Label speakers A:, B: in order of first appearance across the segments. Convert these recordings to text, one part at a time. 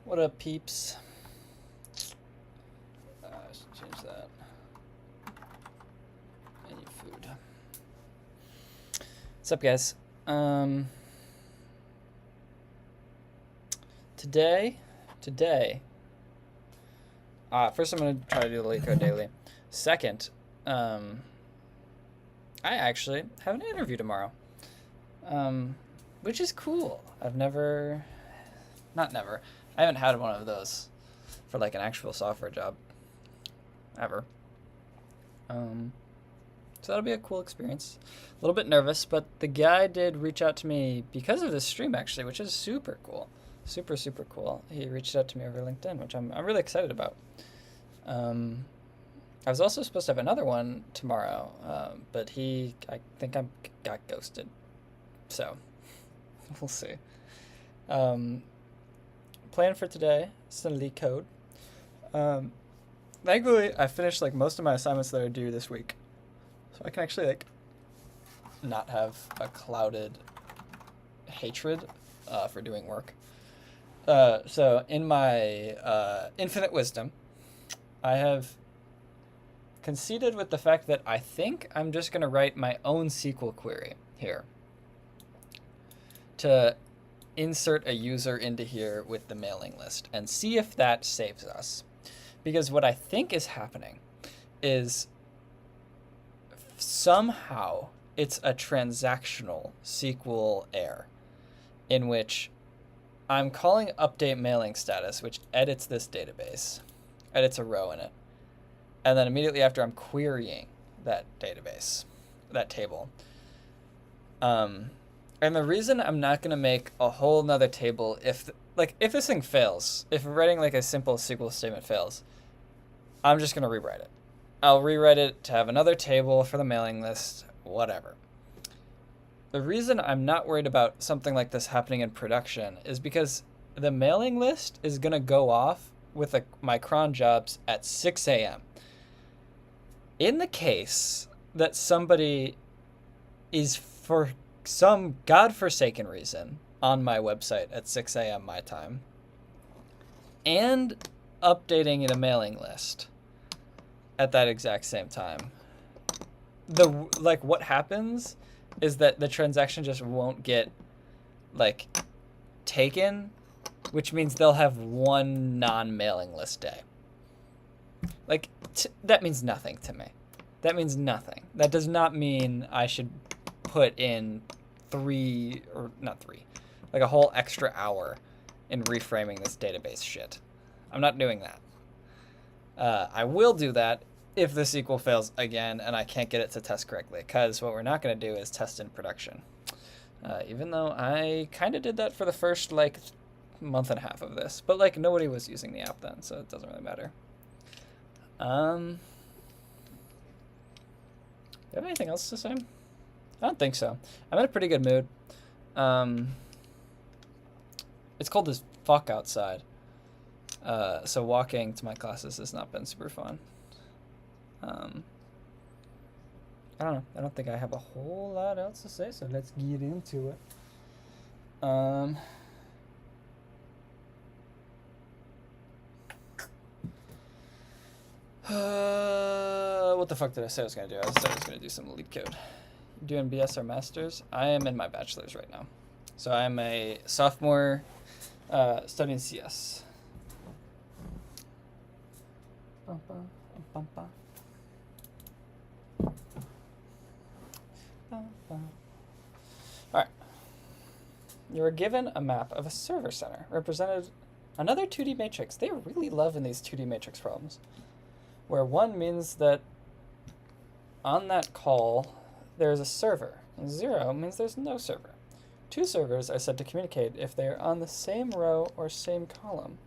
A: What up, peeps? I should change that. Menu food. What's up, guys? Today. First, I'm gonna try to do the LeetCode daily. Second, I actually have an interview tomorrow, which is cool. I haven't had one of those for like an actual software job ever. So that'll be a cool experience. A little bit nervous, but the guy did reach out to me because of this stream actually, which is super cool. Super cool. He reached out to me over LinkedIn, which I'm really excited about. I was also supposed to have another one tomorrow, but I think got ghosted. So we'll see. Plan for today is to LeetCode. Thankfully, I finished like most of my assignments that are due this week, so I can actually like not have a clouded hatred for doing work. So in my infinite wisdom, I have conceded with the fact that I think I'm just going to write my own SQL query here to insert a user into here with the mailing list and see if that saves us. Because what I think is happening is somehow it's a transactional SQL error in which I'm calling update mailing status, which edits this database, edits a row in it. And then immediately after, I'm querying that database, that table. And the reason I'm not going to make a whole nother table if this thing fails, if writing like a simple SQL statement fails, I'm just going to rewrite it. I'll rewrite it to have another table for the mailing list, whatever. The reason I'm not worried about something like this happening in production is because the mailing list is going to go off with my cron jobs at 6 a.m. In the case that somebody is for some godforsaken reason on my website at 6 a.m. my time and updating the mailing list at that exact same time, what happens is that the transaction just won't get like taken, which means they'll have one non-mailing list day. Like that means nothing to me. That means nothing. That does not mean I should put in like a whole extra hour in reframing this database shit. I'm not doing that. I will do that if the SQL fails again and I can't get it to test correctly, because what we're not going to do is test in production. Even though I kind of did that for the first like month and a half of this, but like nobody was using the app then, so it doesn't really matter. Do you have anything else to say? I don't think so. I'm in a pretty good mood. It's cold as fuck outside. So walking to my classes has not been super fun. I don't know. I don't think I have a whole lot else to say, so let's get into it. What the fuck did I say I was going to do? I said I was going to do some LeetCode. Doing BS or Masters? I am in my bachelor's right now. So I'm a sophomore studying CS. Alright. You are given a map of a server center, represented another 2D matrix. They really love in these 2D matrix problems, where 1 means that on that call there is a server, and 0 means there's no server. 2 servers are said to communicate if they are on the same row or same column.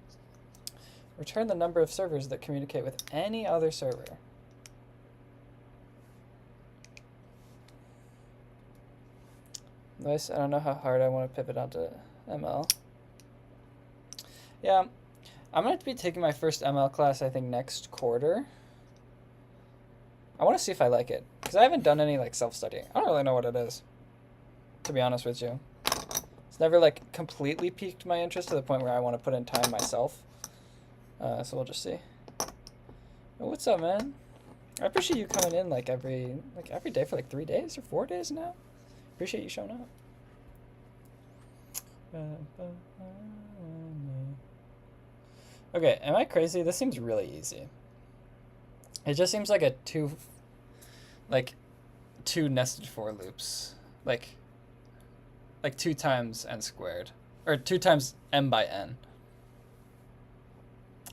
A: Return the number of servers that communicate with any other server. Nice. I don't know how hard I want to pivot onto ML. Yeah, I'm going to be taking my first ML class, I think, next quarter. I want to see if I like it, because I haven't done any like self-studying. I don't really know what it is, to be honest with you. It's never like completely piqued my interest to the point where I want to put in time myself. So we'll just see. Oh, what's up, man? I appreciate you coming in like every day for like 3 days or 4 days now. Appreciate you showing up. Okay, am I crazy? This seems really easy. It just seems like two nested for loops, like 2 times n squared, or 2 times m by n,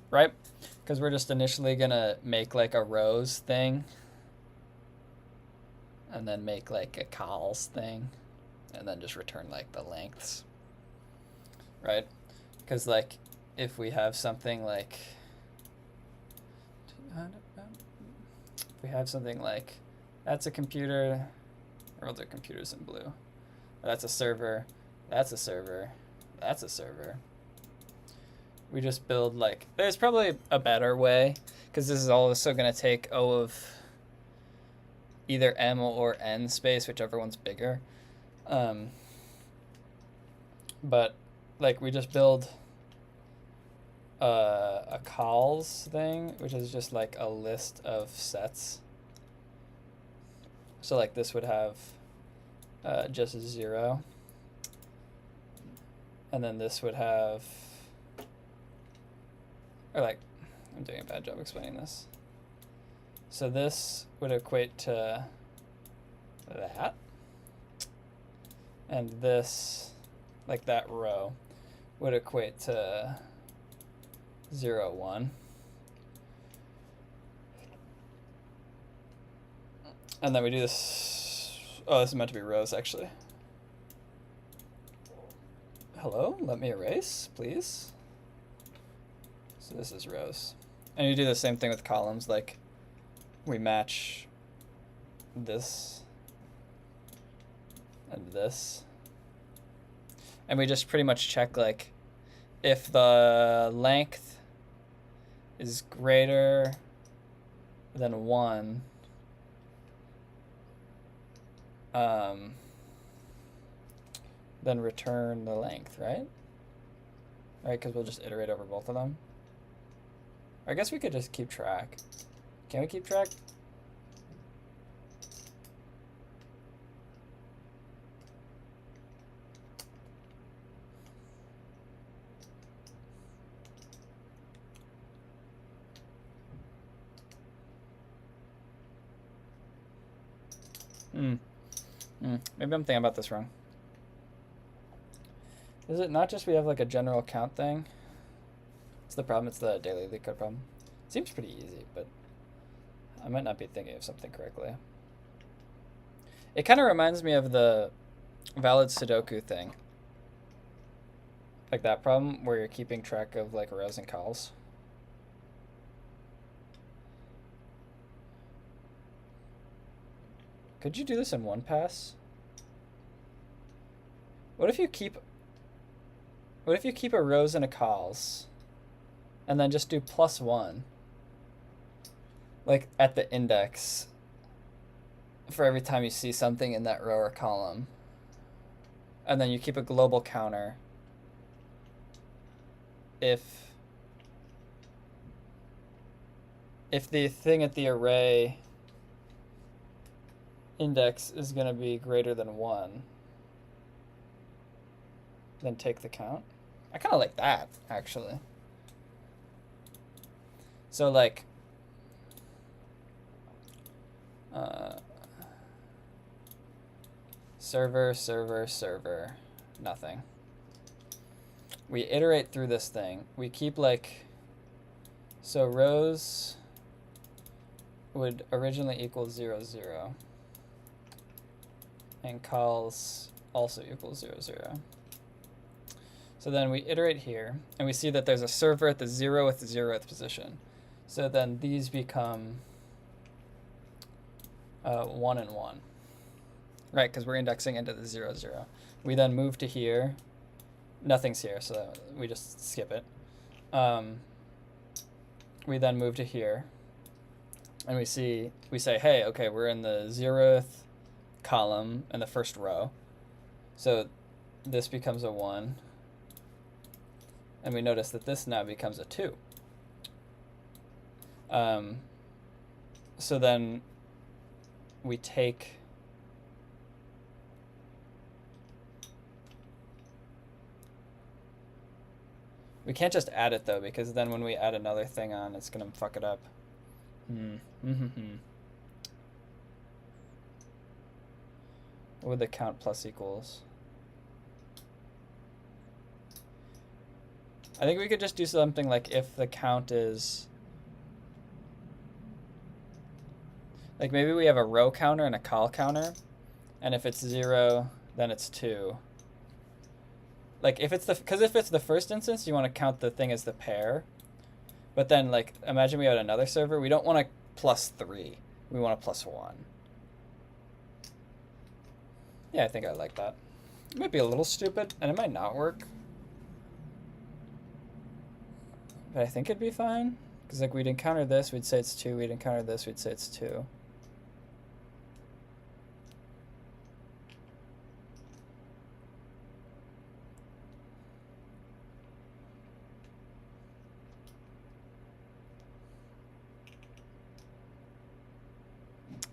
A: right? Because we're just initially gonna make like a rows thing, and then make like a cols thing, and then just return like the lengths, right? Because like if we have something like that's a computer, or other computers in blue. That's a server. That's a server. That's a server. We just build like, there's probably a better way, because this is also going to take O of either M or N space, whichever one's bigger. But like we just build a cols thing, which is just like a list of sets. So like this would have just 0. And then this would have, or like, I'm doing a bad job explaining this. So this would equate to that. And this, like that row, would equate to 0, 1. And then we do this. Oh, this is meant to be rows, actually. Hello? Let me erase, please. So this is rows. And you do the same thing with columns, like we match this and this. And we just pretty much check like if the length is greater than 1, then return the length, right? Right, because we'll just iterate over both of them. I guess we could just keep track. Can we keep track? Maybe I'm thinking about this wrong. Is it not just we have like a general count thing? It's the problem, it's the daily LeetCode problem. Seems pretty easy, but I might not be thinking of something correctly. It kind of reminds me of the valid Sudoku thing. Like that problem where you're keeping track of like rows and cols. Could you do this in one pass? What if you keep a rows and a cols, and then just do +1, like at the index, for every time you see something in that row or column, and then you keep a global counter if the thing at the array index is going to be greater than 1, then take the count. I kind of like that, actually. So like server, server, server, nothing. We iterate through this thing. We keep like, so rows would originally equal 0, 0. And cols also equals 0, 0. So then we iterate here, and we see that there's a server at the 0th, 0th position. So then these become 1 and 1, right? Because we're indexing into the 0, 0. We then move to here. Nothing's here, so we just skip it. We then move to here, and we say, hey, okay, we're in the 0th column in the first row. So this becomes a 1. And we notice that this now becomes a 2. So then we take we can't just add it though, because then when we add another thing on, it's gonna fuck it up. What would the count plus equals? I think we could just do something like if the count is, like maybe we have a row counter and a col counter, and if it's 0, then it's 2. Like if it's because if it's the first instance, you want to count the thing as the pair, but then like imagine we had another server, we don't want to plus 3, we want to plus 1. Yeah, I think I like that. It might be a little stupid, and it might not work, but I think it'd be fine, because like we'd encounter this, we'd say it's 2, we'd encounter this, we'd say it's 2.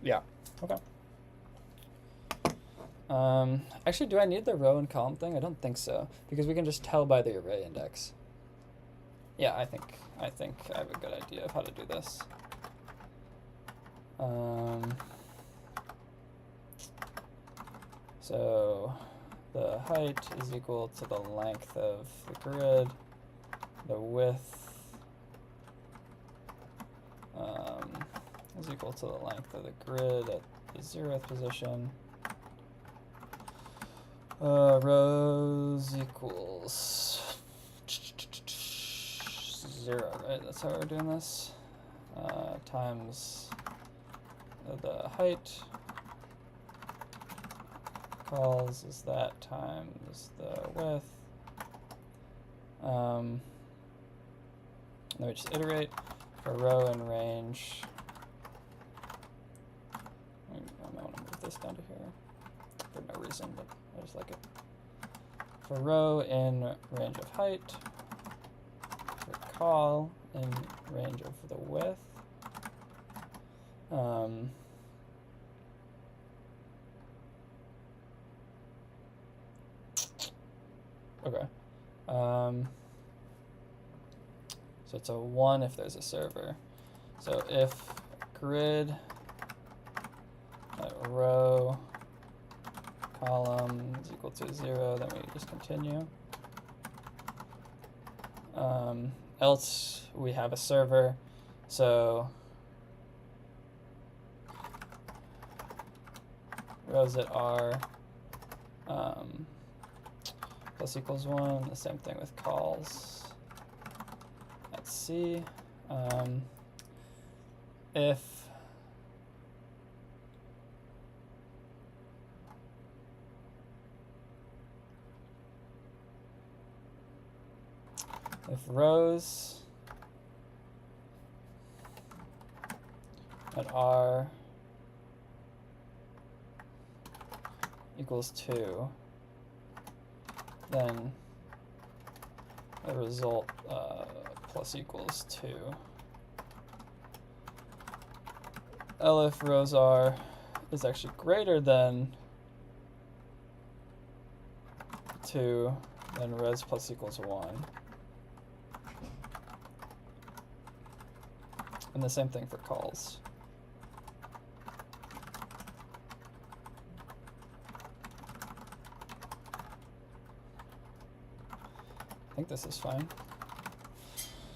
A: Yeah, okay. Actually, do I need the row and column thing? I don't think so, because we can just tell by the array index. Yeah, I think I have a good idea of how to do this. So the height is equal to the length of the grid, the width is equal to the length of the grid at the 0th position. Rows equals 0, right? That's how we're doing this. Times the height. Calls is that times the width. Then we just iterate for row and range. I might want to move this down to here for no reason, but I just like it. For row in range of height. For call in range of the width. Okay. So it's a 1 if there's a server. So if grid row column is equal to 0, then we just continue. Else we have a server, so rows that are plus equals 1, the same thing with calls at C. If rows at R equals 2, then the result plus equals 2. L if rows R is actually greater than 2, then res plus equals 1. And the same thing for calls. I think this is fine.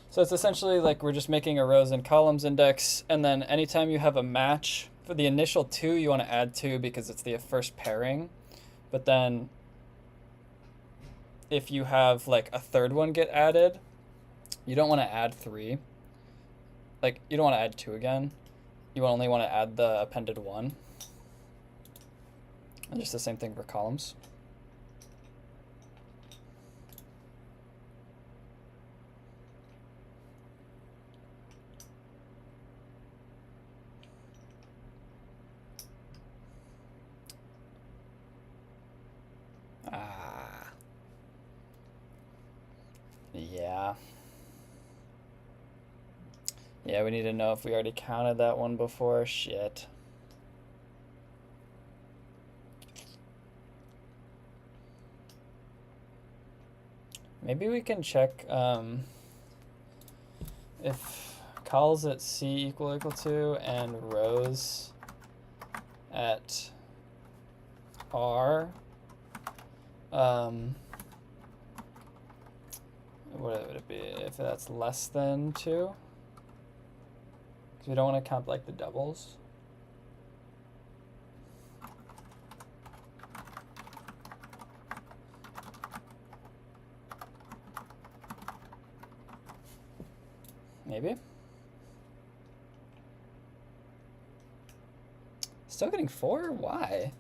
A: So it's essentially like we're just making a rows and columns index, and then anytime you have a match, for the initial 2, you want to add 2 because it's the first pairing. But then if you have like a third one get added, you don't want to add 3. Like, you don't want to add 2 again. You only want to add the appended 1. And just the same thing for columns. Ah. Yeah. Yeah, we need to know if we already counted that one before. Shit. Maybe we can check if cols at C equal to and rows at R, what would it be if that's less than 2? Because we don't want to count like the doubles. Maybe. Still getting 4? Why?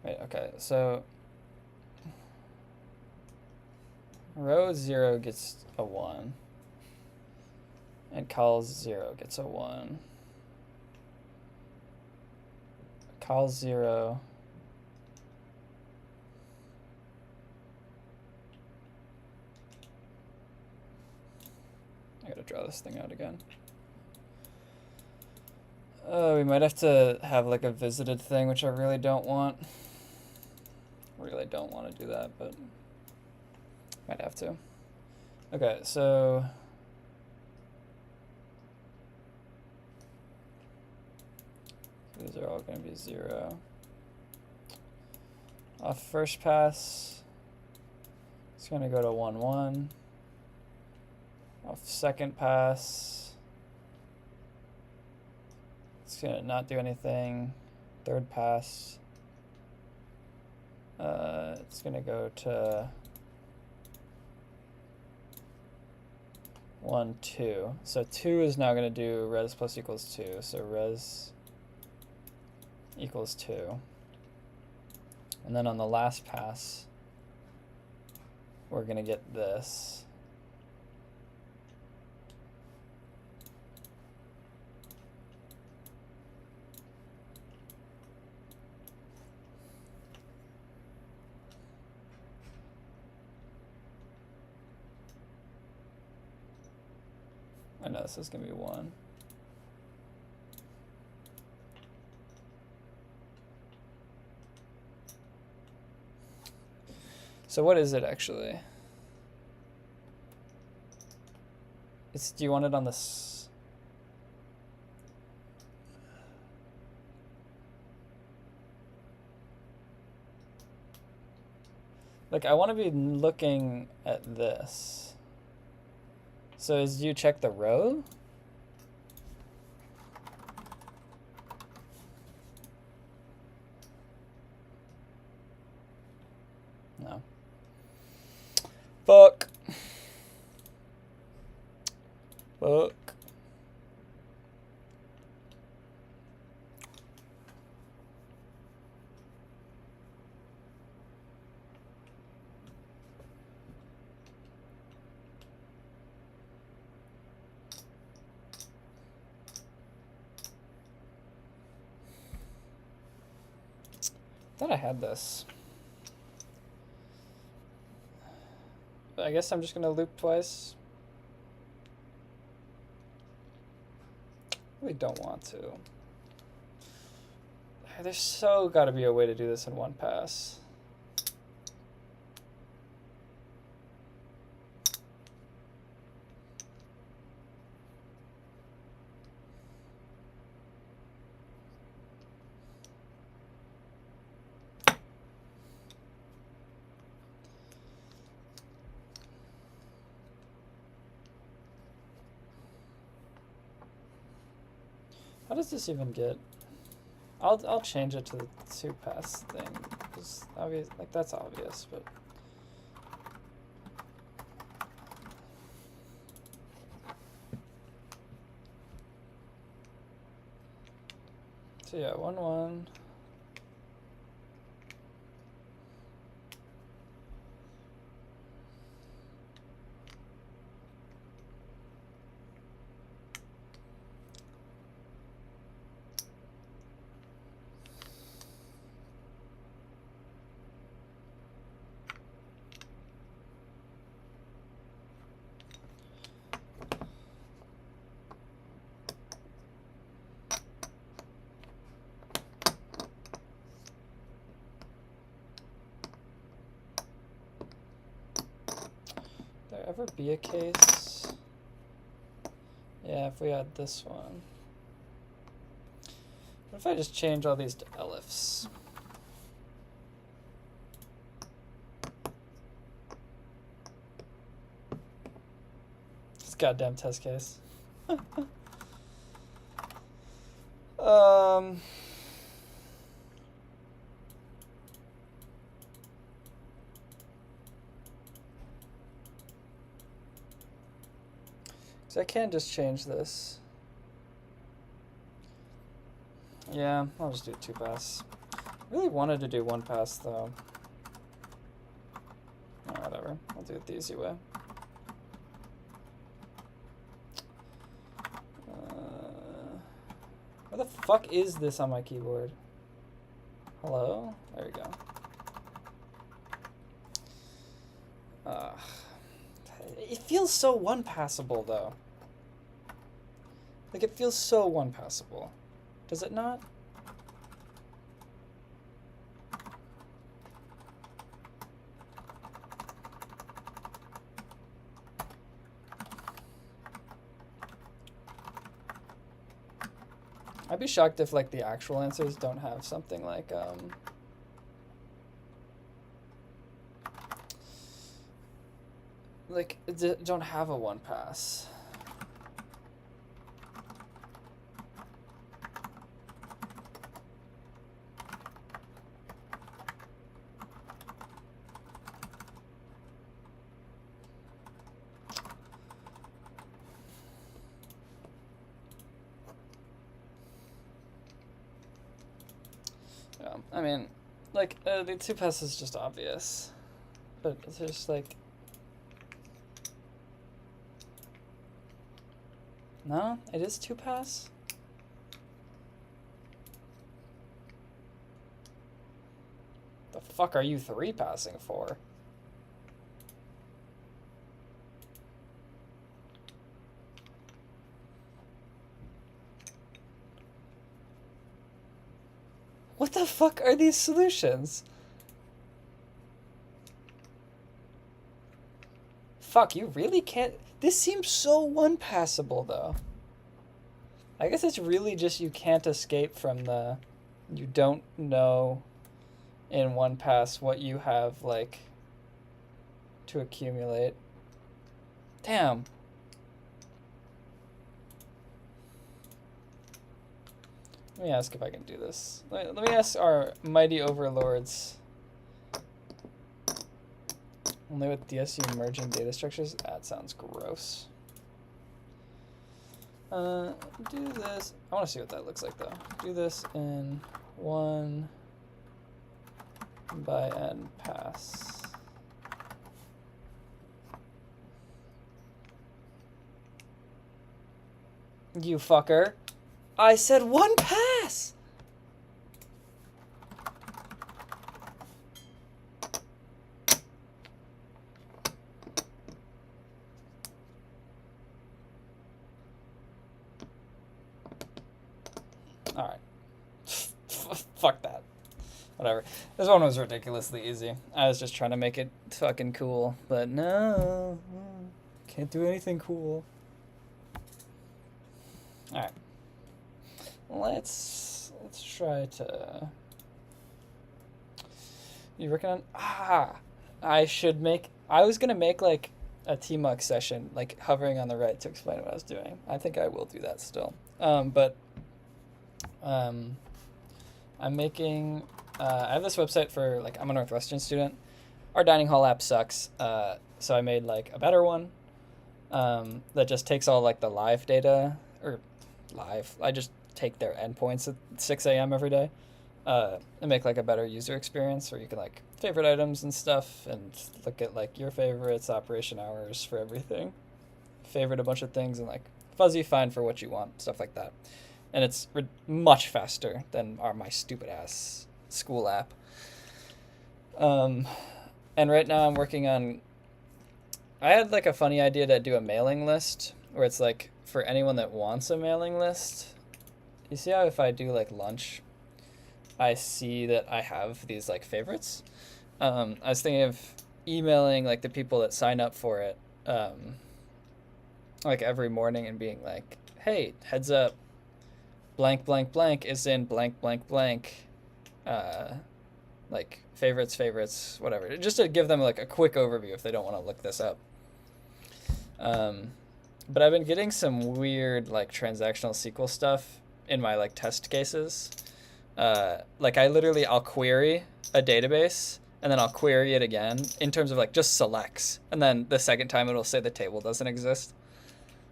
A: Wait, okay, so row 0 gets a 1, and col 0 gets a 1. Col 0 I gotta draw this thing out again. Oh, we might have to have like a visited thing, which I really don't want. Really don't want to do that, but might have to. Okay, so these are all going to be 0. Off first pass, it's going to go to 1, 1. Off second pass, it's going to not do anything. Third pass, it's going to go to 1, 2. So 2 is now going to do res plus equals 2. So res equals 2. And then on the last pass, we're going to get this. I know this is going to be 1. So what is it actually? Do you want it on this? Like I want to be looking at this. So do you check the row? No. Fuck. Fuck. Thought I had this. I guess I'm just gonna loop twice. Really don't want to. There's so gotta be a way to do this in one pass. How does this even get? I'll change it to the 2-pass thing. Just obvious, like that's obvious, but so yeah, 1, 1. there ever be a case? Yeah, if we had this one. What if I just change all these to elifs? This goddamn test case. So I can just change this. Yeah, I'll just do 2 pass. I really wanted to do 1 pass though. Oh, whatever, I'll do it the easy way. Where the fuck is this on my keyboard? Hello? There we go. It feels so 1-passable though. Like, it feels so 1-passable. Does it not? I'd be shocked if, like, the actual answers don't have something like, don't have a 1 pass. I mean, like, the 2 pass is just obvious, but it's just like, no, it is 2 pass. The fuck are you 3 passing for? What the fuck are these solutions? Fuck, you really can't... This seems so 1-passable, though. I guess it's really just you can't escape from the... You don't know in 1 pass what you have, like, to accumulate. Damn. Let me ask if I can do this. Let me ask our mighty overlords. Only with DSU merging data structures? That sounds gross. Do this. I want to see what that looks like, though. Do this in 1 by n pass. You fucker. I said 1 pass! Alright. Fuck that. Whatever. This one was ridiculously easy. I was just trying to make it fucking cool, but no. Can't do anything cool. Alright. Let's try to... You working on... I was gonna make, like, a TMUX session, like, hovering on the right to explain what I was doing. I think I will do that still. I'm making... I have this website for, like, I'm a Northwestern student. Our dining hall app sucks, so I made, like, a better one that just takes all, like, the live data, or live. I just take their endpoints at 6 a.m. every day and make, like, a better user experience where you can, like, favorite items and stuff and look at, like, your favorites, operation hours for everything, favorite a bunch of things, and, like, fuzzy find for what you want, stuff like that. And it's much faster than my stupid ass school app. And right now I'm working on... I had, like, a funny idea to do a mailing list where it's, like, for anyone that wants a mailing list. You see how if I do, like, lunch, I see that I have these, like, favorites? I was thinking of emailing, like, the people that sign up for it like every morning and being like, hey, heads up, blank blank blank is in blank blank blank, like favorites, whatever, just to give them like a quick overview if they don't want to look this up. But I've been getting some weird like transactional SQL stuff in my like test cases. Like I'll query a database and then I'll query it again in terms of like just selects, and then the second time it'll say the table doesn't exist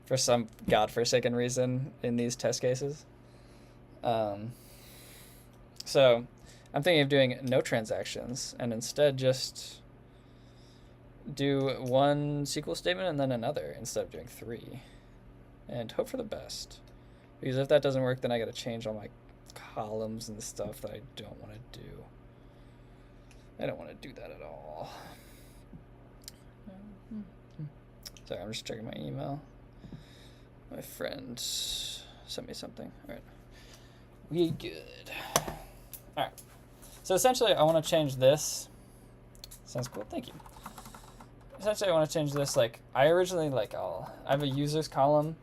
A: for some godforsaken reason in these test cases. So I'm thinking of doing no transactions and instead just do one SQL statement and then another instead of doing three, and hope for the best. Because if that doesn't work, then I got to change all my columns and stuff that I don't want to do. I don't want to do that at all. Sorry, I'm just checking my email. My friend sent me something. All right. We good. All right. So essentially, I want to change this. Sounds cool. Thank you. Essentially, I want to change this. Like, I originally, like, I have a users column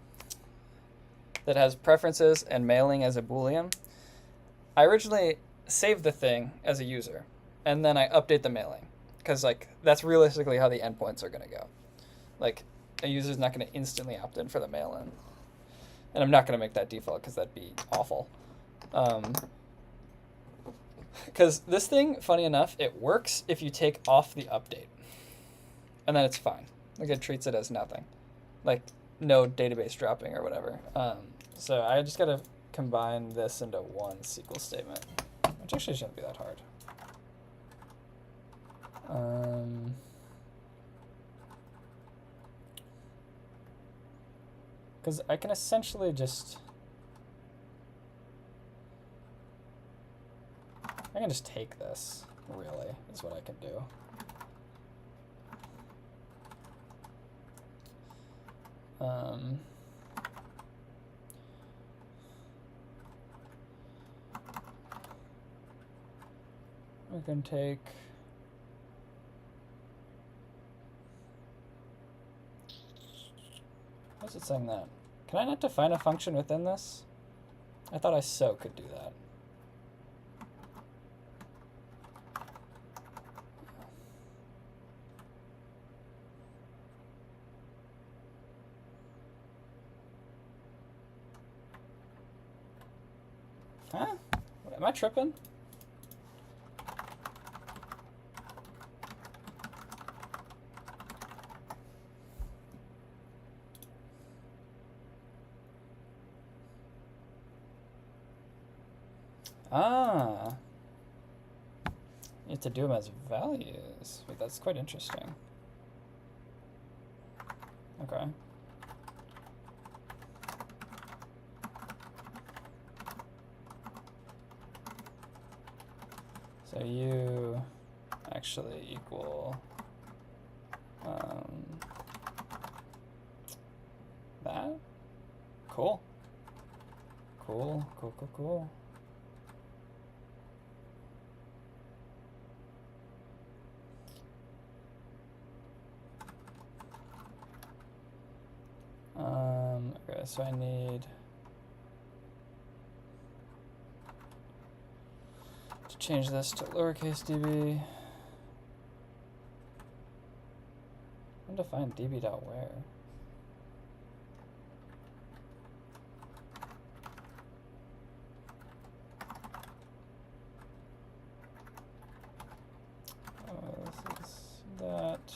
A: that has preferences and mailing as a Boolean. I originally saved the thing as a user, and then I update the mailing, because, like, that's realistically how the endpoints are going to go. Like, a user's not going to instantly opt in for the mail-in. And I'm not going to make that default, because that'd be awful. Because this thing, funny enough, it works if you take off the update. And then it's fine. Like, it treats it as nothing. Like, no database dropping or whatever. So I just got to combine this into one SQL statement, which actually shouldn't be that hard. Because I can essentially just... I can just take this, really, is what I can do. We can take... Why is it saying that? Can I not define a function within this? I thought I so could do that. Huh? Am I tripping? Ah. You have to do them as values. Wait, that's quite interesting. Okay. So you actually equal that? Cool. Cool. Okay, so I need to change this to lowercase db. I'm to find db.where. This is that.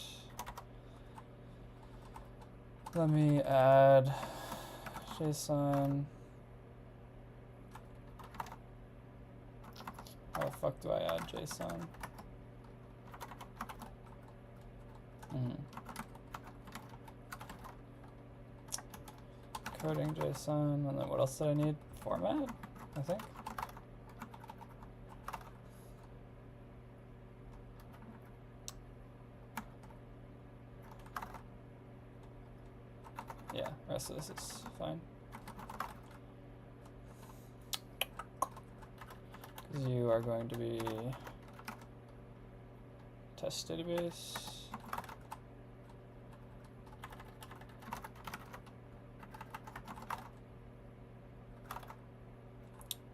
A: Let me add JSON. How the fuck do I add JSON? Coding JSON, and then what else did I need? Format, I think. Yeah, the rest of this is fine. Because you are going to be test database.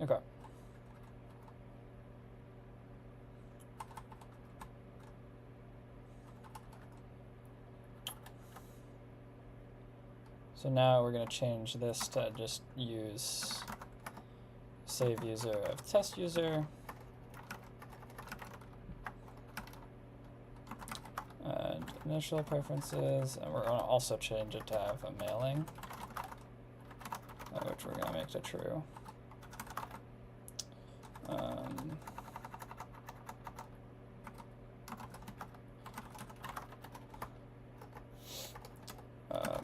A: Okay. So now we're going to change this to just use save user of test user. And initial preferences, and we're going to also change it to have a mailing, which we're going to make to true.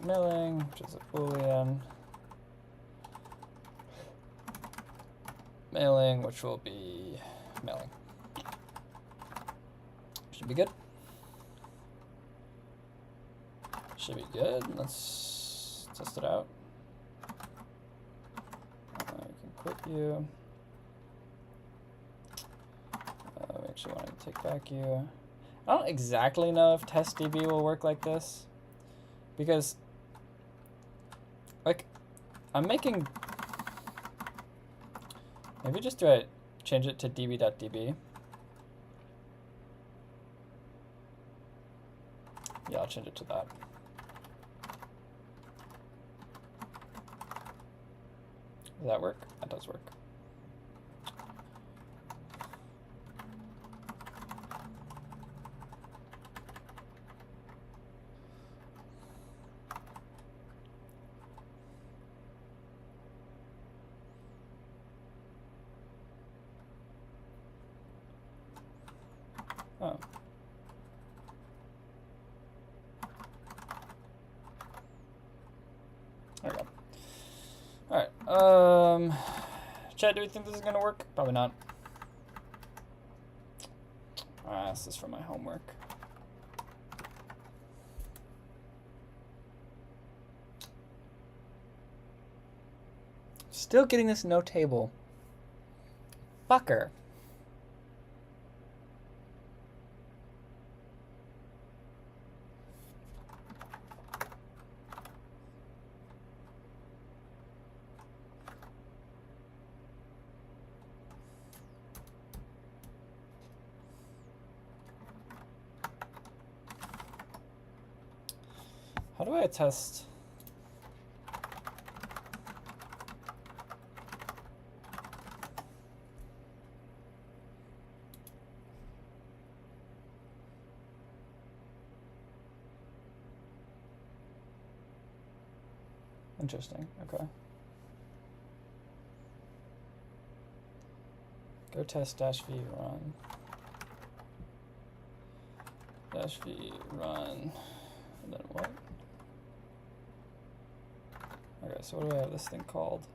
A: Mailing, which is a Boolean. Mailing, which will be mailing. Should be good. Should be good. Let's test it out. We can quit you. We actually want to take back you. I don't exactly know if testDB will work like this, because like I'm making, maybe just do I change it to db.db. Yeah, I'll change it to that. Does that work? That does work. Oh. There we go. All right. Chat, do we think this is gonna work? Probably not. This is for my homework. Still getting this no table. Fucker. How do I test? Interesting. Okay. Go test -v run. -v run. And then what? Okay, so what do I have this thing called?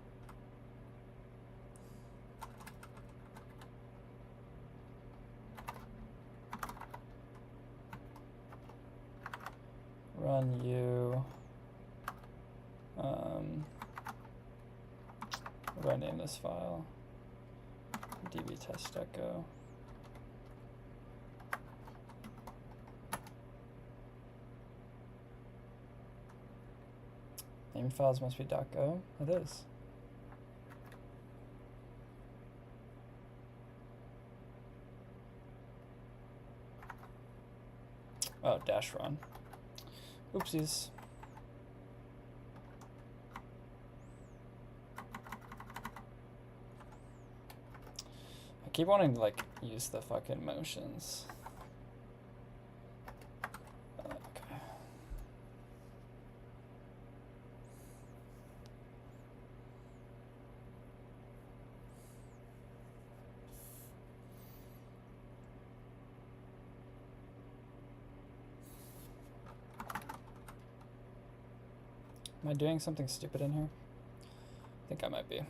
A: Run you. What do I name this file? db test.go. Name files must be .go. It is. Oh, dash run. Oopsies. I keep wanting to like use the fucking motions. Okay. Am I doing something stupid in here? I think I might be.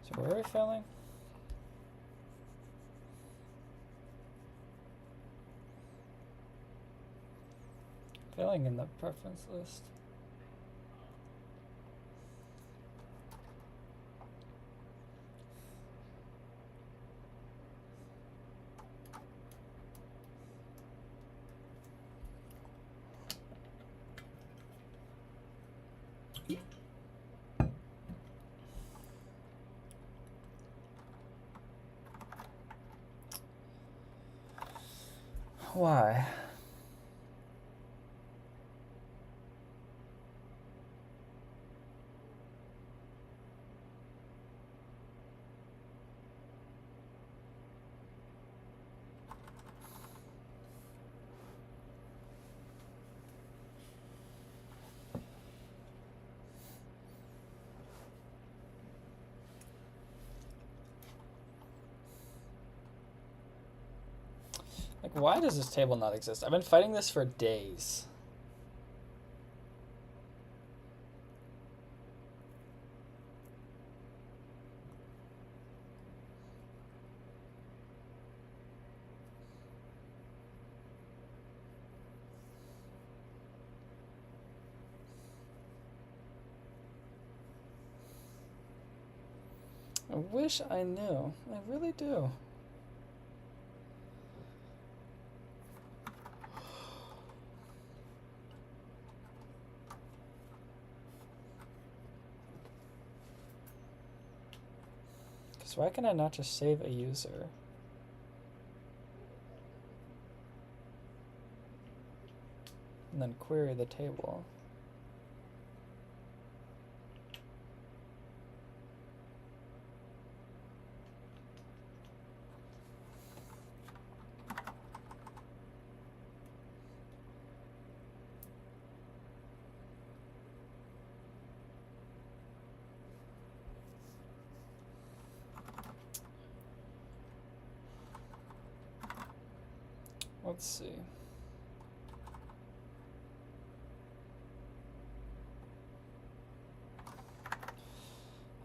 A: So where are we failing? failing in the preference list. Why? Like, why does this table not exist? I've been fighting this for days. I wish I knew. I really do. Because why can I not just save a user? And then query the table. Let's see.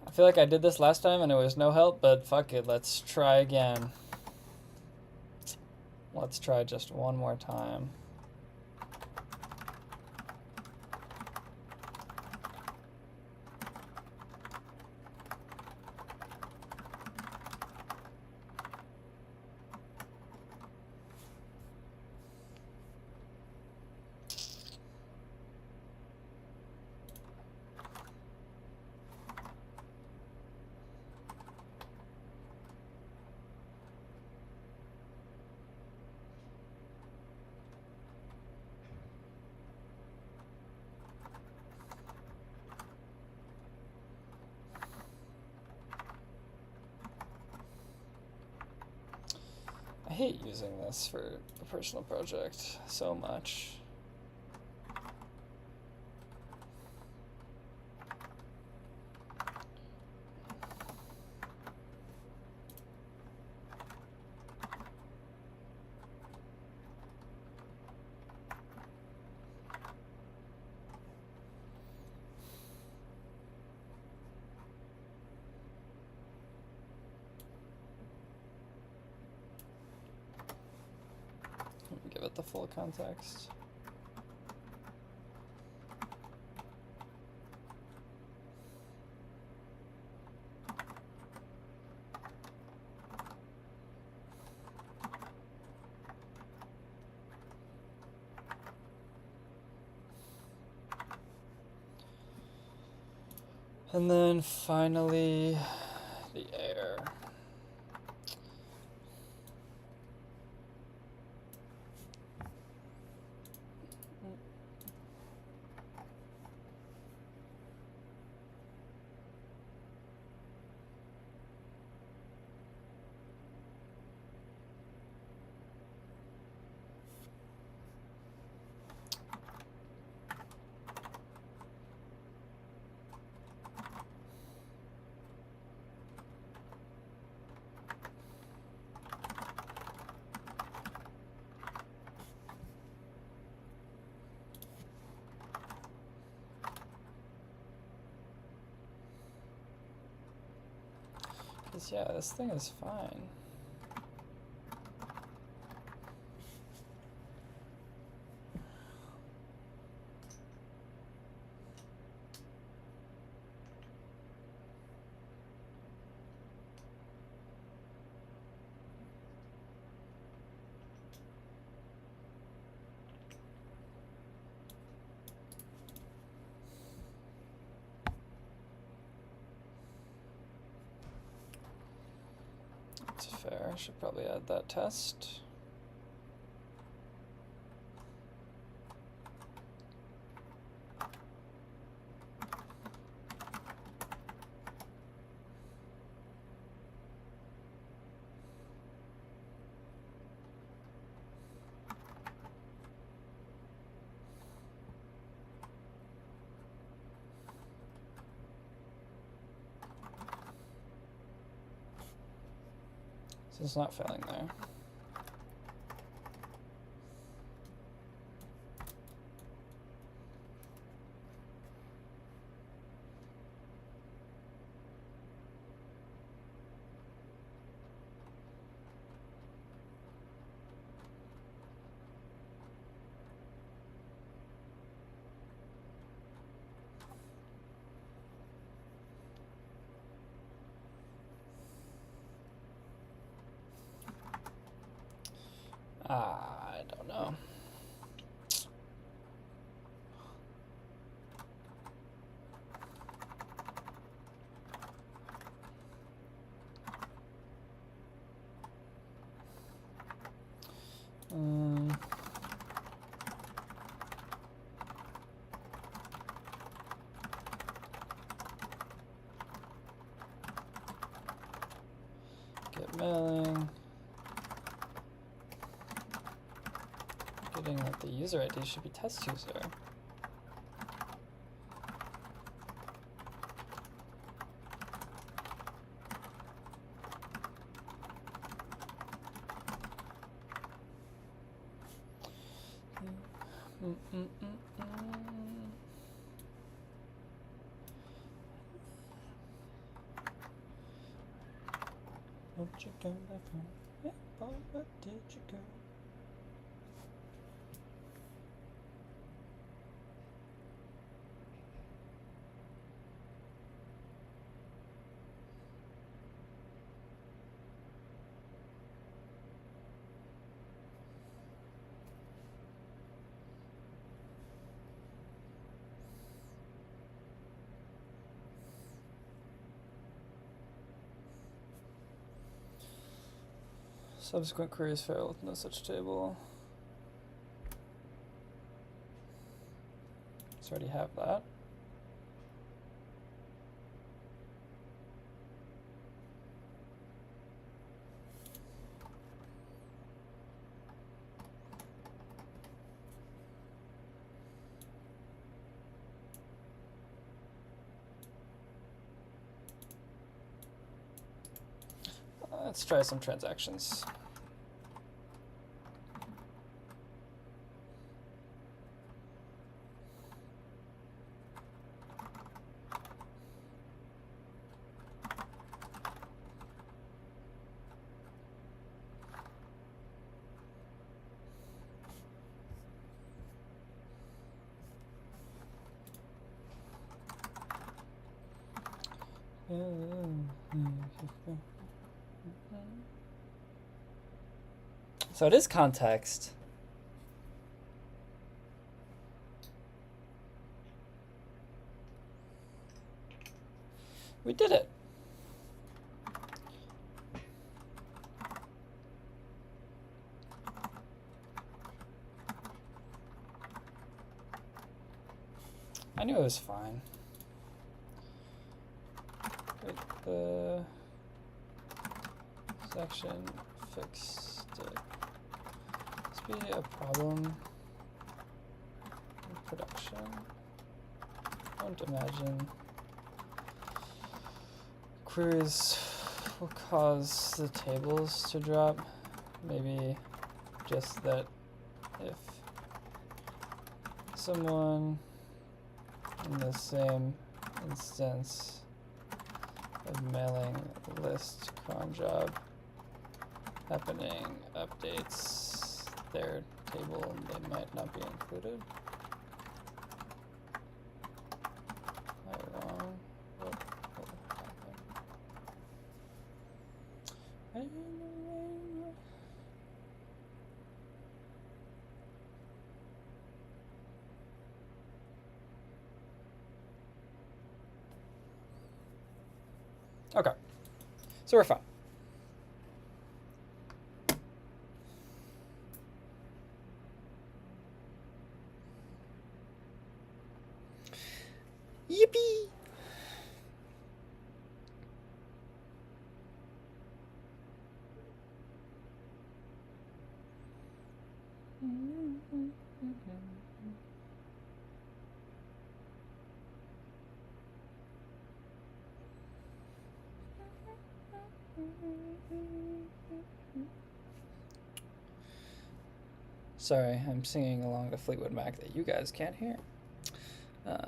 A: I feel like I did this last time and it was no help, but fuck it, let's try again. Let's try just one more time. I hate using this for a personal project so much. Give it the full context. And then finally, the air. Yeah, this thing is fine. That's fair. I should probably add that test. So it's not failing there. I don't know. Get mailing. Getting that the user ID should be test user. Where'd you go, my friend? Yeah, boy, where did you go? Subsequent queries fail with no such table. Let's already have that. Let's try some transactions. So it is context. We did it. I knew it was fine. Break the section, fixed it. Must be a problem in production. Don't imagine queries will cause the tables to drop. Maybe just that if someone in the same instance of mailing list cron job happening updates their table, they might not be included. Am I wrong? What happened? Okay, so we're fine. Sorry, I'm singing along to Fleetwood Mac that you guys can't hear.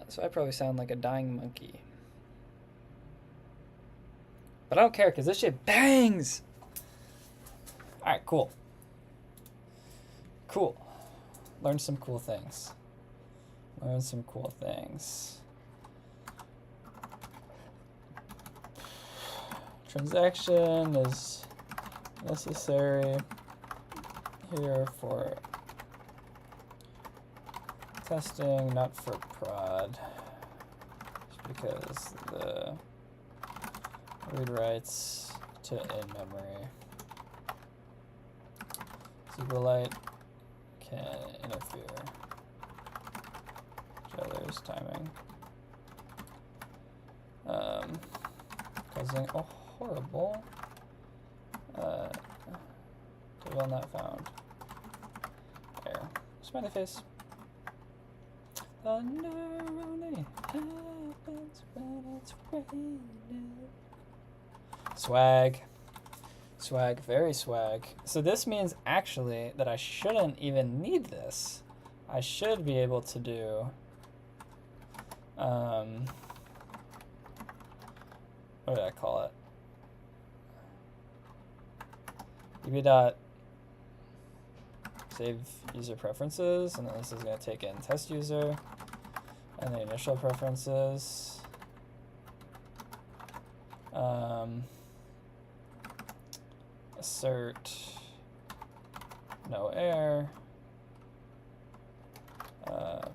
A: So I probably sound like a dying monkey. But I don't care because this shit bangs! Alright, cool. Cool. Learn some cool things. Learn some cool things. Transaction is necessary here for testing, not for prod. Just because the read writes to in-memory. SQLite can interfere. Other's timing. Causing a horrible table not found. There. Smiley face. Thunder only happens when it's raining. Swag. Swag, very swag. So this means actually that I shouldn't even need this. I should be able to do what did I call it? eb dot save user preferences, and then this is going to take in test user and the initial preferences. Assert no error.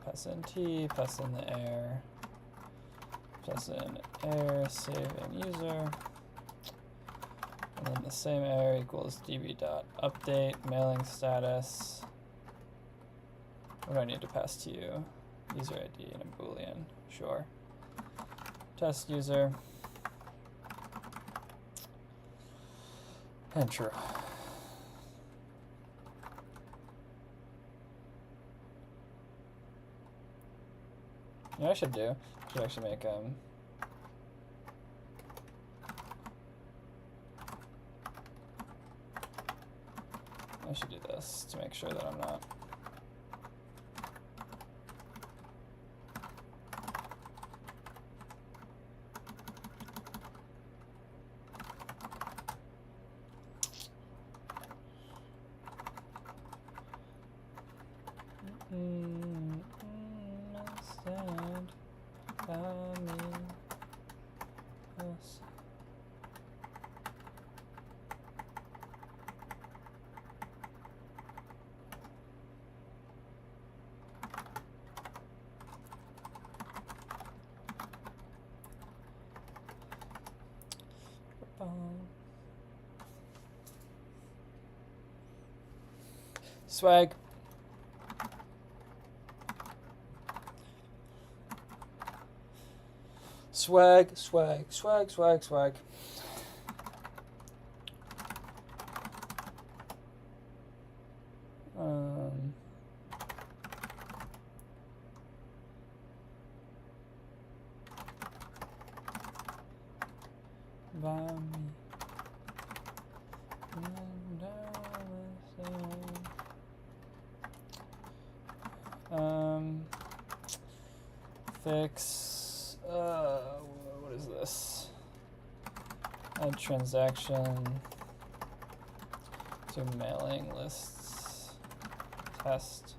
A: Pass in t, pass in the error, pass in error, save in user, and then the same error equals db.update mailing status. What do I need to pass to you? User ID and a boolean. Sure. Test user. And true. You know what I should do? I should actually make I should do this to make sure that I'm not stand by me. Yes. Swag. Swag, swag, swag, swag, swag. By me. Fix, what is this? Add transaction to mailing lists test.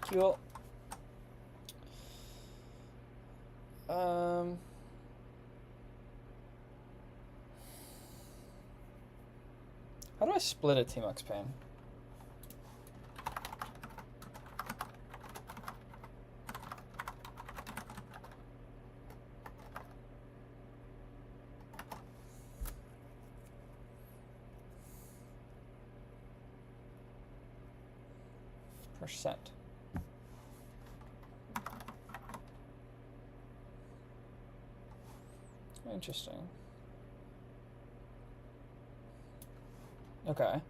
A: Cool. How do I split a tmux pane? Percent. Interesting. Okay.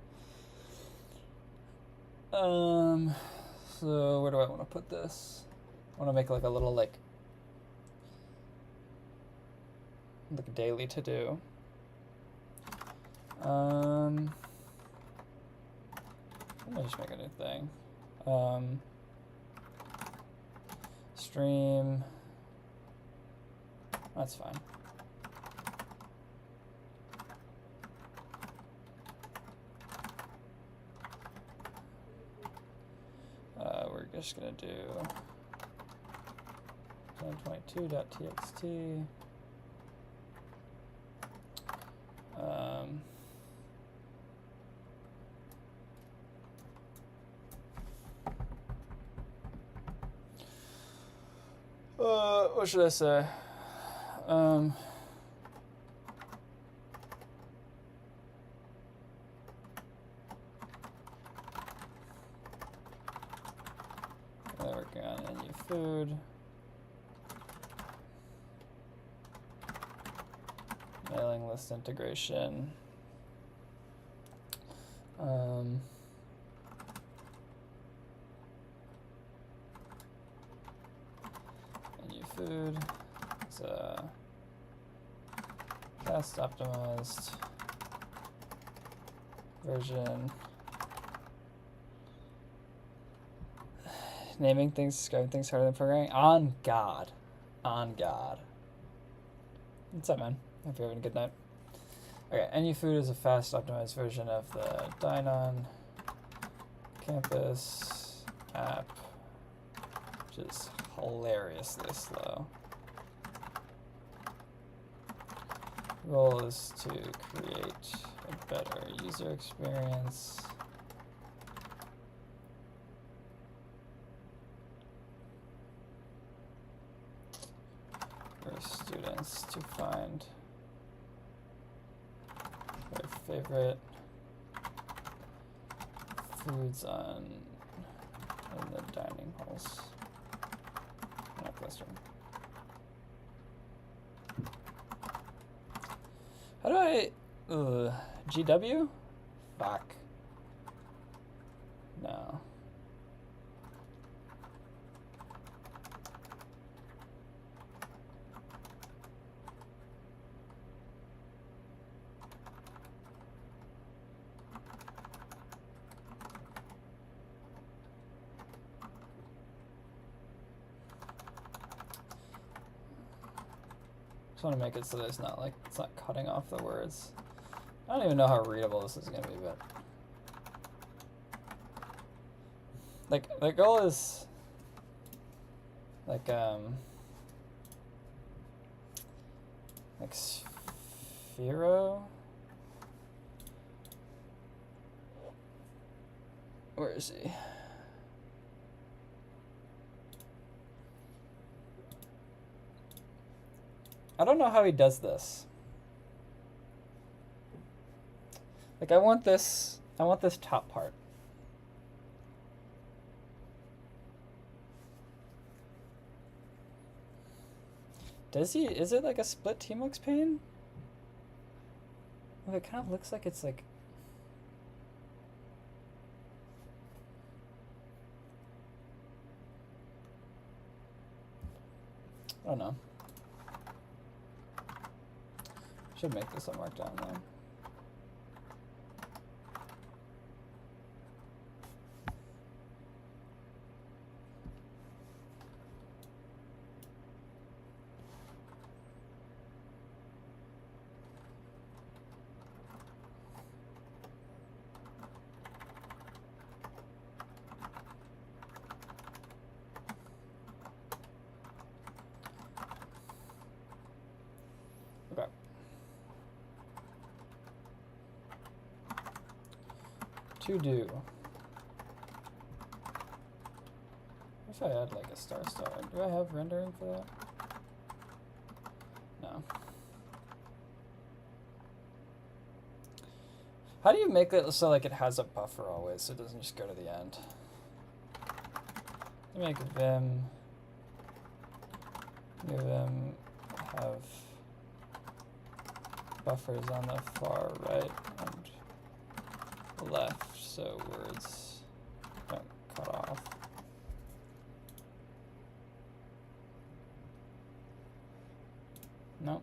A: So where do I want to put this? I want to make like a little like like daily to do. Let me just make a new thing. Stream. That's fine. We're just gonna do 1022.txt. What should I say? Working on any food. Mailing list integration. Any food. It's a fast optimized version. Naming things, describing things harder than programming. On God. On God. What's up, man? Hope you're having a good night. Okay, NuFood is a fast optimized version of the Dynon campus app, which is hilariously slow. Goal is to create a better user experience. For students to find their favorite foods in the dining halls. Not clustering. How do I GW? Fuck. No. Just want to make it so that it's not cutting off the words. I don't even know how readable this is gonna be, but like the goal is like Sphero. Where is he? I don't know how he does this. Like I want this top part. Does he, is it like a split Tmux pane? Well, it kind of looks like it's like, I don't know. Should make this a markdown though. Okay. To do. What if I add like a star? Do I have rendering for that? No. How do you make it so like it has a buffer always so it doesn't just go to the end? Make Vim, new Vim have buffers on the far right and left so words don't cut off. Nope.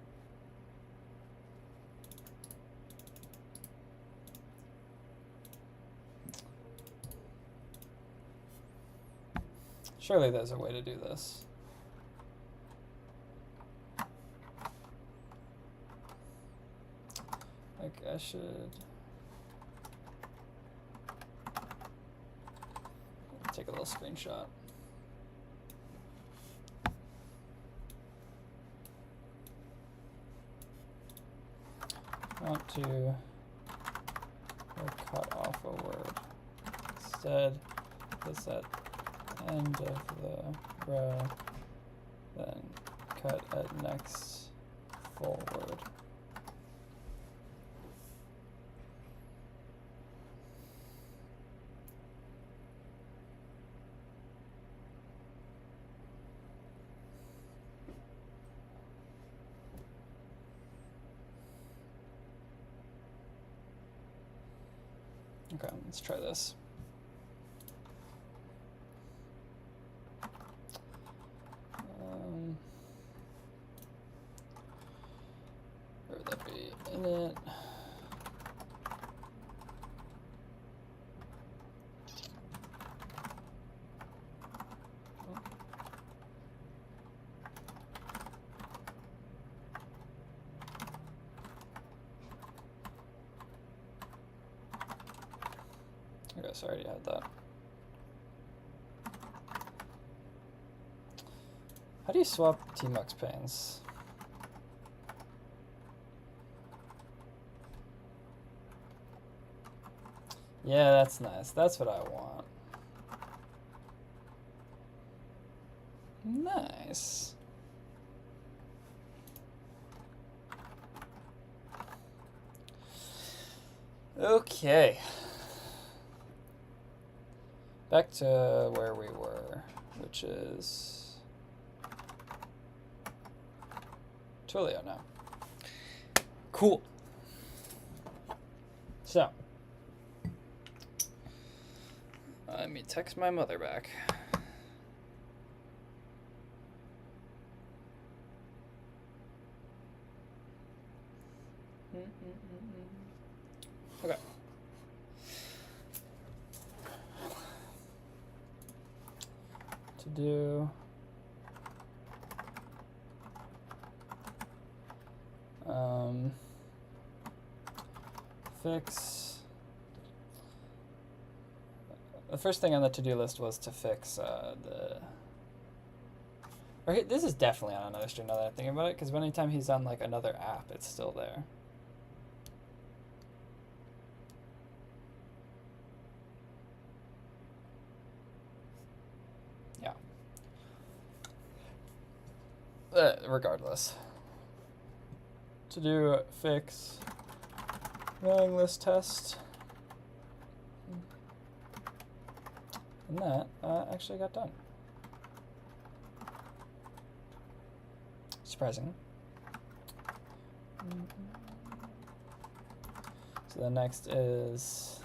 A: Surely there's a way to do this. Like I should take a little screenshot. I want to cut off a word. Instead, this at end of the row, then cut at next full word. Okay, let's try this. Where would that be? Init. I guess I already had that. How do you swap tmux panes? Yeah, that's nice. That's what I want. Nice. Okay. Back to where we were, which is Twilio now. Cool. So, let me text my mother back. Okay. To do fix. The first thing on the to-do list was to fix the. This is definitely on another stream now that I'm thinking about it, because anytime he's on like another app, it's still there. Yeah. Regardless. To do fix mailing list test. And that actually got done. Surprising. So the next is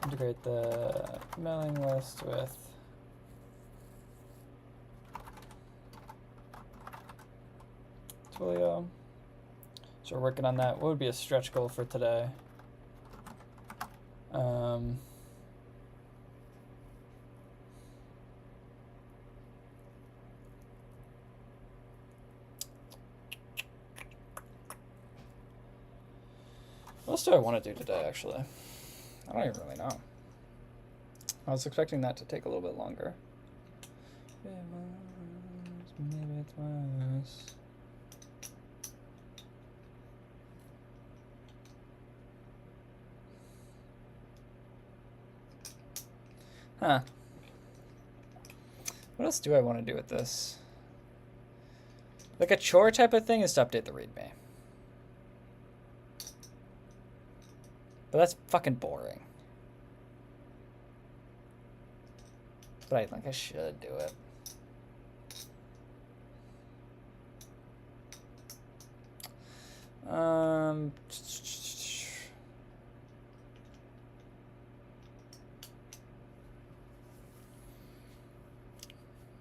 A: integrate the mailing list with Twilio. So we're working on that. What would be a stretch goal for today? What else do I want to do today, actually? I don't even really know. I was expecting that to take a little bit longer. Maybe it was. Huh. What else do I want to do with this? Like a chore type of thing is to update the README. But that's fucking boring. But I think I should do it.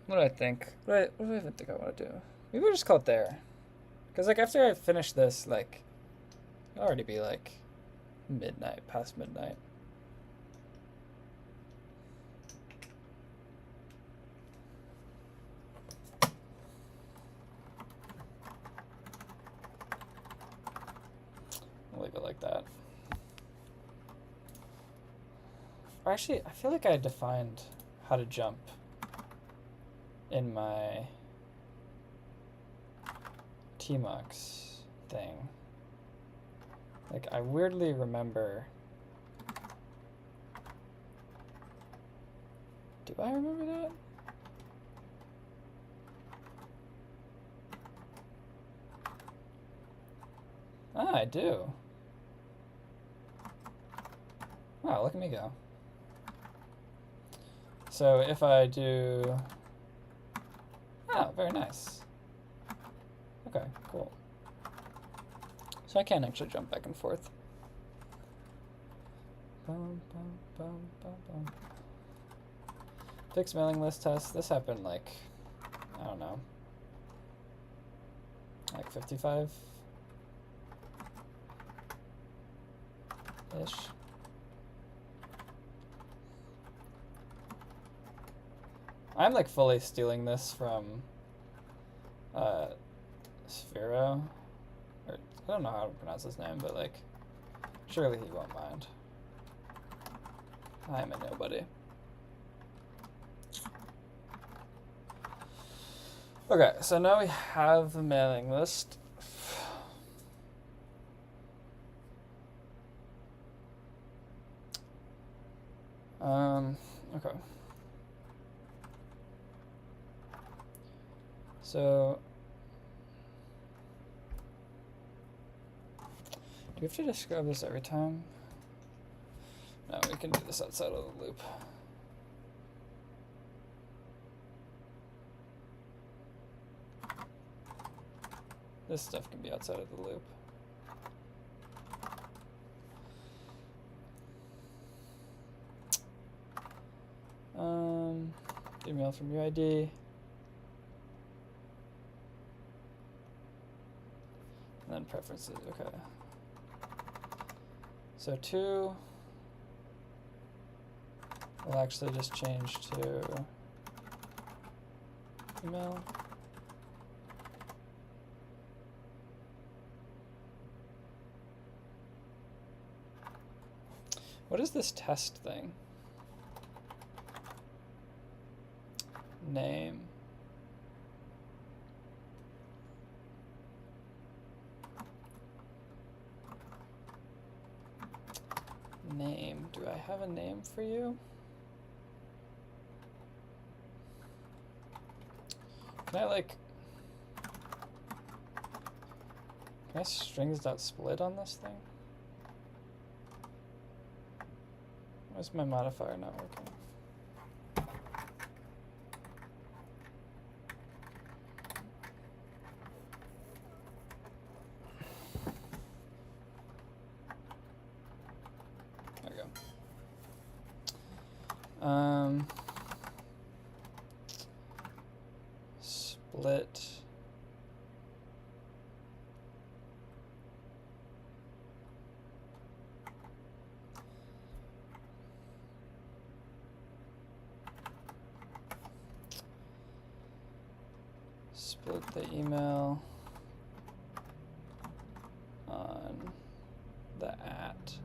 A: What do I think? What do I even think I want to do? Maybe we'll just call it there. Because like after I finish this, like, it'll already be like midnight, past midnight. like that. Or actually, I feel like I defined how to jump in my tmux thing. Like, I weirdly remember. Do I remember that? Ah, I do. Wow, look at me go. So if I do, oh, very nice. Okay, cool. So I can actually jump back and forth. Bum, bum, bum, bum, bum. Fixed mailing list test. This happened like, I don't know, like 55-ish. I'm like fully stealing this from Sphero. Or, I don't know how to pronounce his name, but like, surely he won't mind. I'm a nobody. Okay, so now we have the mailing list. Okay. So, do we have to describe this every time? No, we can do this outside of the loop. This stuff can be outside of the loop. Email from UID. And then preferences, okay. So 2 will actually just change to email. What is this test thing? Name. Name. Do I have a name for you? Can I like... Can I strings.split on this thing? Why is my modifier not working? There we go. Split. Split the email on the at.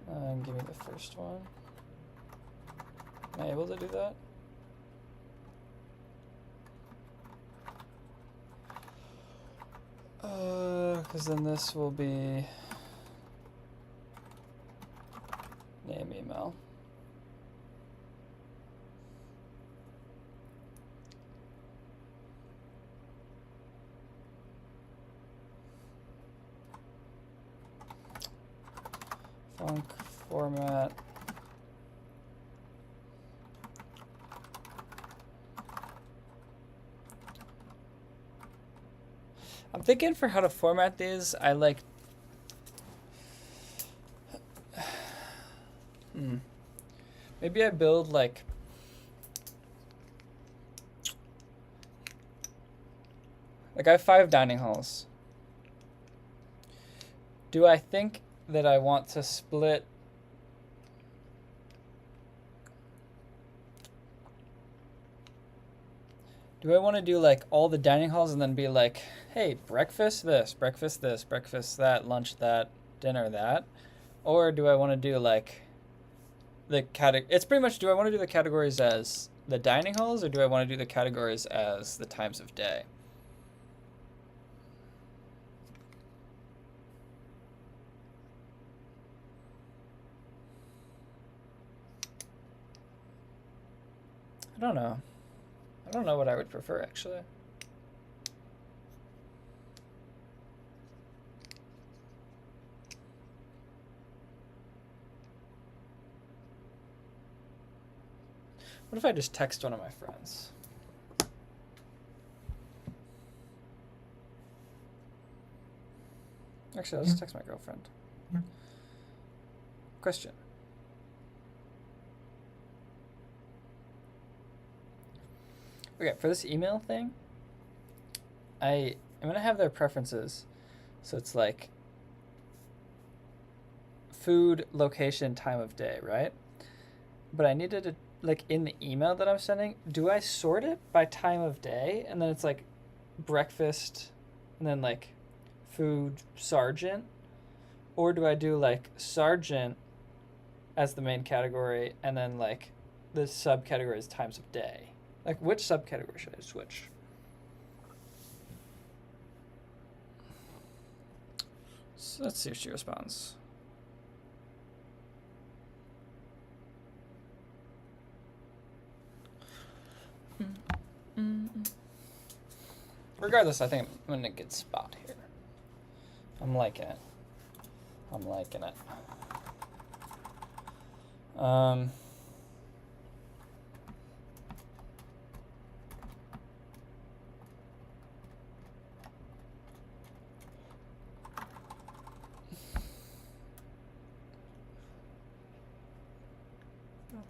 A: And give me the first one. Am I able to do that? Because then this will be name email. Func format. I'm thinking for how to format these, I like... Maybe I build like... Like I have 5 dining halls. Do I think that I want to split... Do I want to do like all the dining halls and then be like, hey, breakfast this, breakfast this, breakfast that, lunch that, dinner that? Or do I want to do like the category? It's pretty much, do I want to do the categories as the dining halls or do I want to do the categories as the times of day? I don't know. I don't know what I would prefer actually. What if I just text one of my friends? Actually, I'll just text my girlfriend. Question. Okay, for this email thing, I'm gonna have their preferences. So it's like food, location, time of day, right? But I needed to, like in the email that I'm sending, do I sort it by time of day? And then it's like breakfast and then like food sergeant? Or do I do like sergeant as the main category and then like the subcategory is times of day? Like which subcategory should I switch? So let's see if she responds. Regardless, I think I'm in a good spot here. I'm liking it. I'm liking it.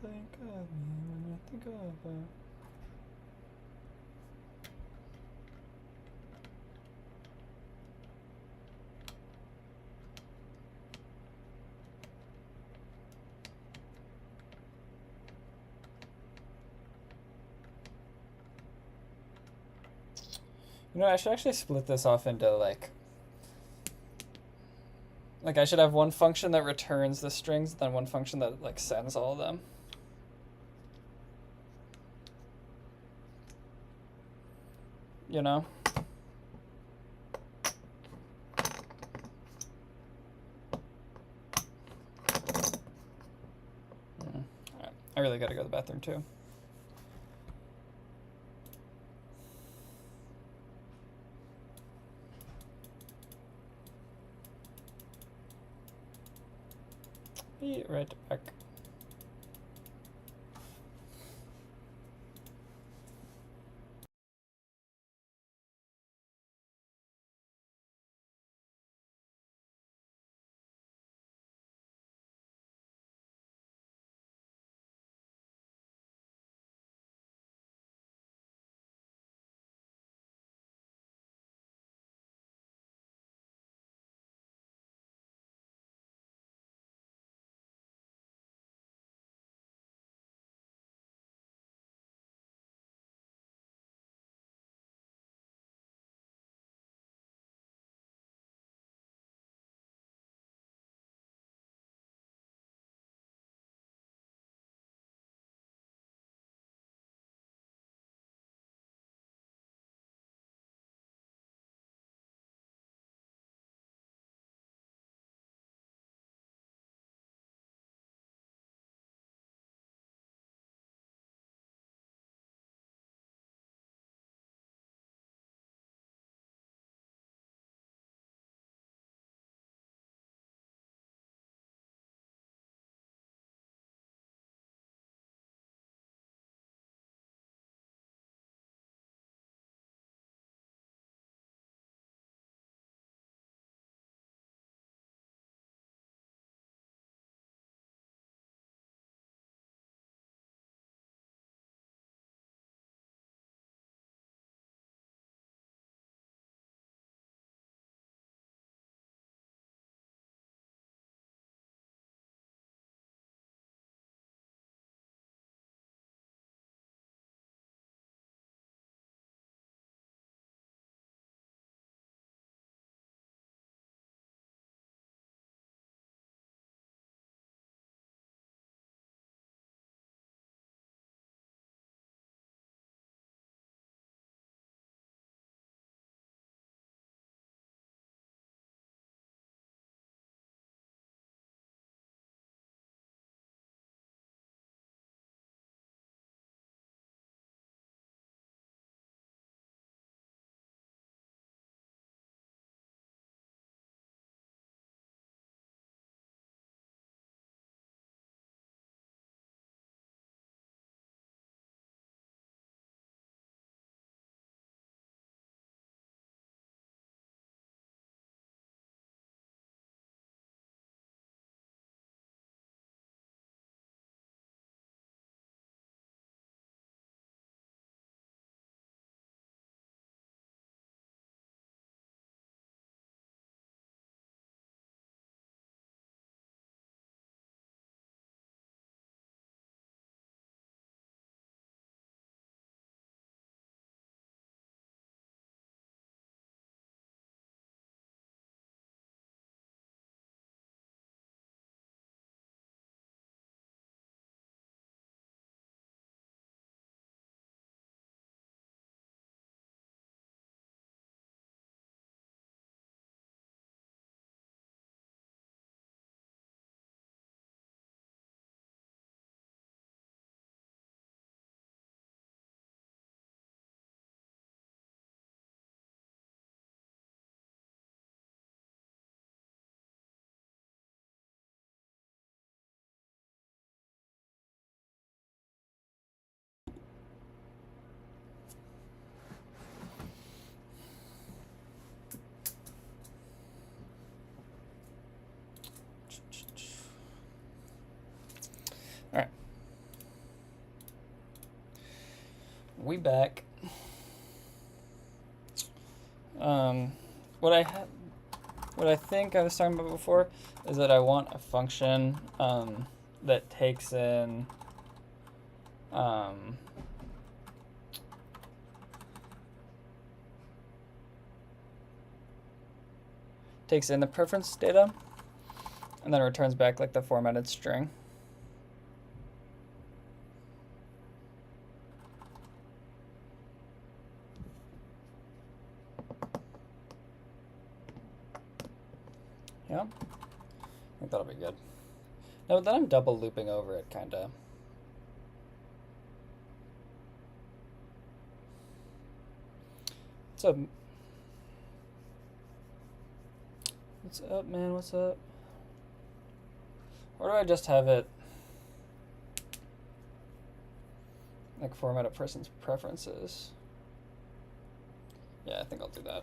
A: Think of me when you think of her. You know, I should actually split this off into like I should have one function that returns the strings, then one function that like sends all of them. You know? Alright. I really gotta go to the bathroom too. Be right back. All right. We back. What I think I was talking about before is that I want a function that takes in the preference data and then returns back like the formatted string. Yeah, I think that'll be good. No, then I'm double looping over it, kind of. What's up? What's up, man? What's up? Or do I just have it like format a person's preferences? Yeah, I think I'll do that.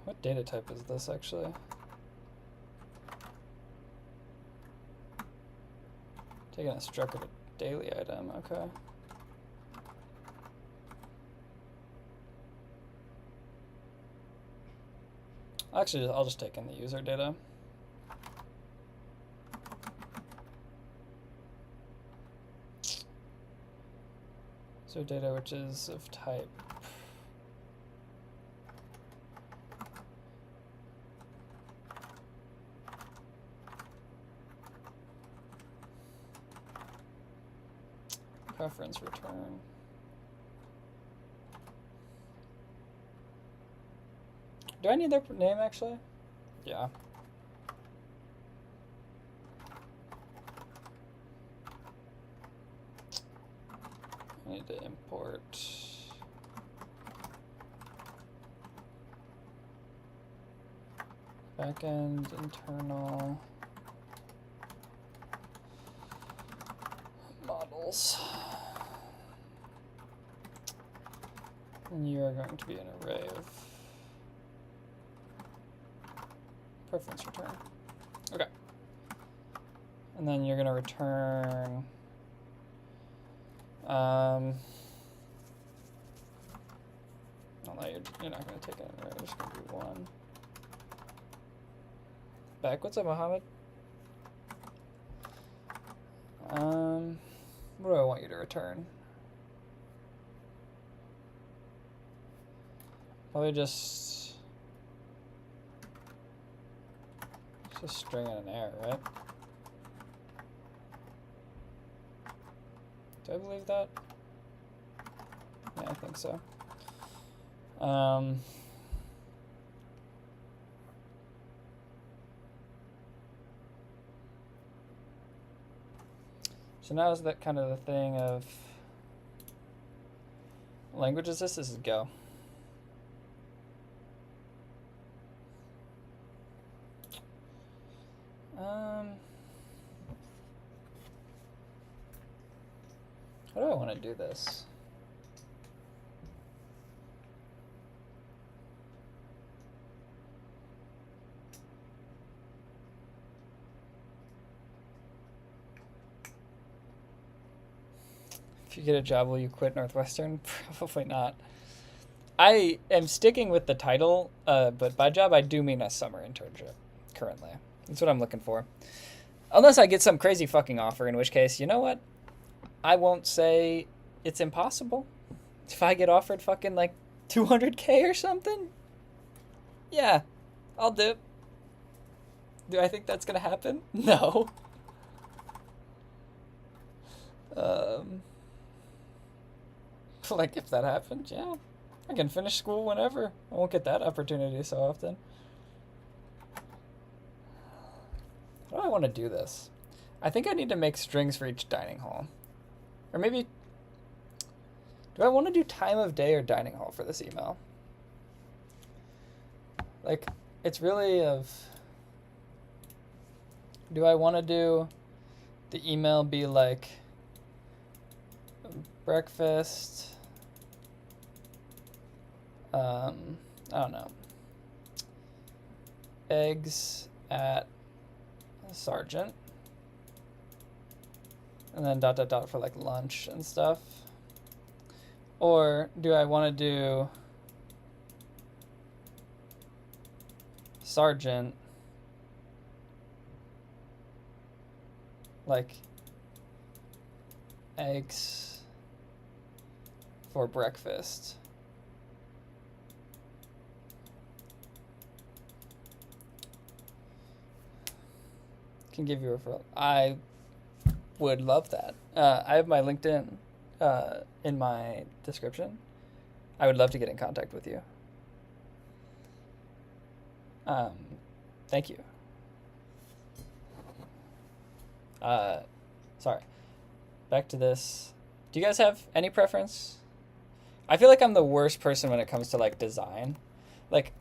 A: What data type is this actually? Taking a struct of a daily item, okay. Actually, I'll just take in the user data. So data which is of type. Preference return. Do I need their name actually? Yeah. I need to import backend internal models. And you are going to be an array of preference return. Okay. And then you're going to return no, you're not going to take it in array. You're just going to do one. Back. What's up, Mohammed? What do I want you to return? Probably just string in an error, right? Do I believe that? Yeah, I think so. So now is that kind of the thing of language is this? This is Go. How do I want to do this? If you get a job, will you quit Northwestern? Probably not. I am sticking with the title, but by job I do mean a summer internship currently. That's what I'm looking for. Unless I get some crazy fucking offer, in which case, you know what? I won't say it's impossible. If I get offered fucking like 200K or something, yeah, I'll do it. Do I think that's gonna happen? No. Like if that happens, yeah, I can finish school whenever. I won't get that opportunity so often. How do I want to do this? I think I need to make strings for each dining hall. Or maybe, do I want to do time of day or dining hall for this email? Like, it's really of, do I want to do the email be like breakfast, I don't know, eggs at Sergeant, and then dot dot dot for like lunch and stuff? Or do I want to do Sergeant like eggs for breakfast? Can give you a referral. I would love that. I have my LinkedIn in my description. I would love to get in contact with you. Thank you. Sorry. Back to this. Do you guys have any preference? I feel like I'm the worst person when it comes to like design. Like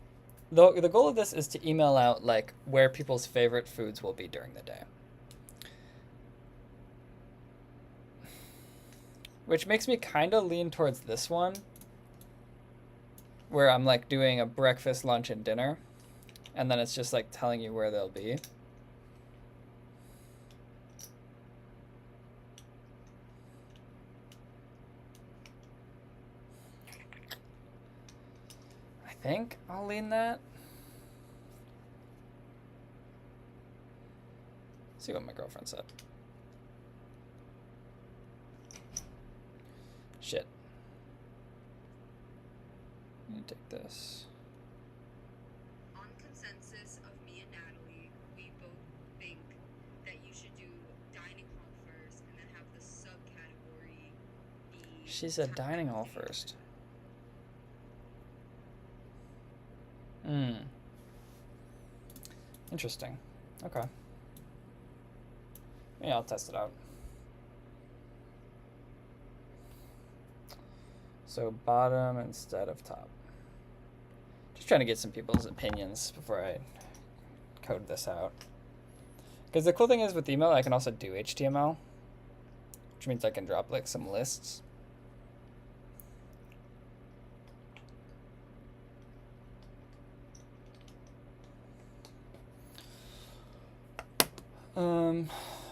A: the goal of this is to email out like where people's favorite foods will be during the day. Which makes me kind of lean towards this one, where I'm like doing a breakfast, lunch, and dinner, and then it's just like telling you where they'll be. I think I'll lean that. See what my girlfriend said. Shit. Let me take this.
B: On consensus of me and Natalie, we both think that you should do dining hall first and then have the subcategory be...
A: She said dining hall first. Interesting. Okay. Yeah, I'll test it out. So bottom instead of top. Just trying to get some people's opinions before I code this out. Because the cool thing is with email, I can also do HTML, which means I can drop like some lists.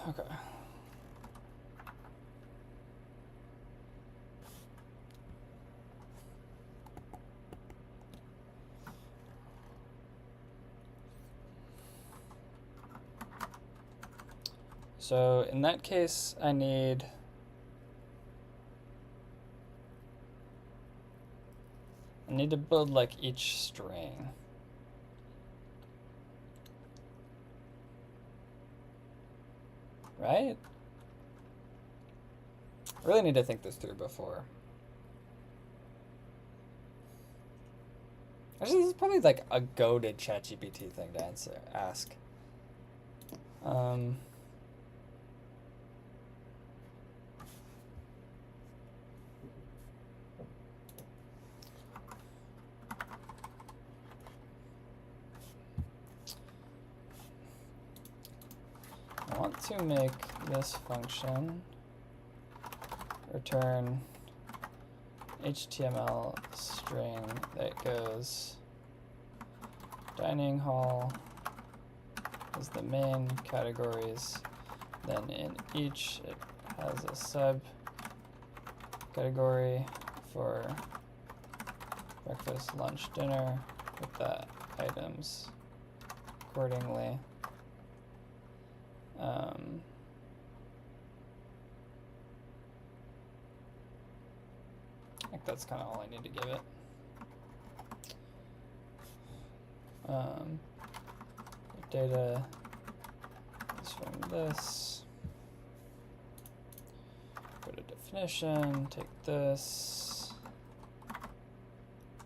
A: Okay. So in that case, I need to build like each string. Right? I really need to think this through before. Actually, this is probably like a goated ChatGPT thing to ask. I want to make this function return HTML string that goes dining hall is the main categories. Then in each it has a sub category for breakfast, lunch, dinner with the items accordingly. I think that's kind of all I need to give it. Data is from this. Go to definition, take this.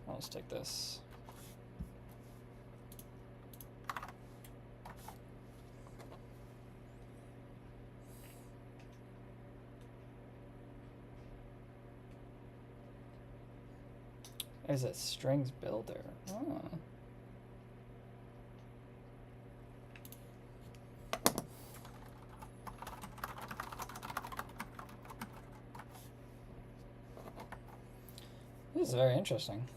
A: I'll just take this. There's a strings builder. Oh. This is very interesting.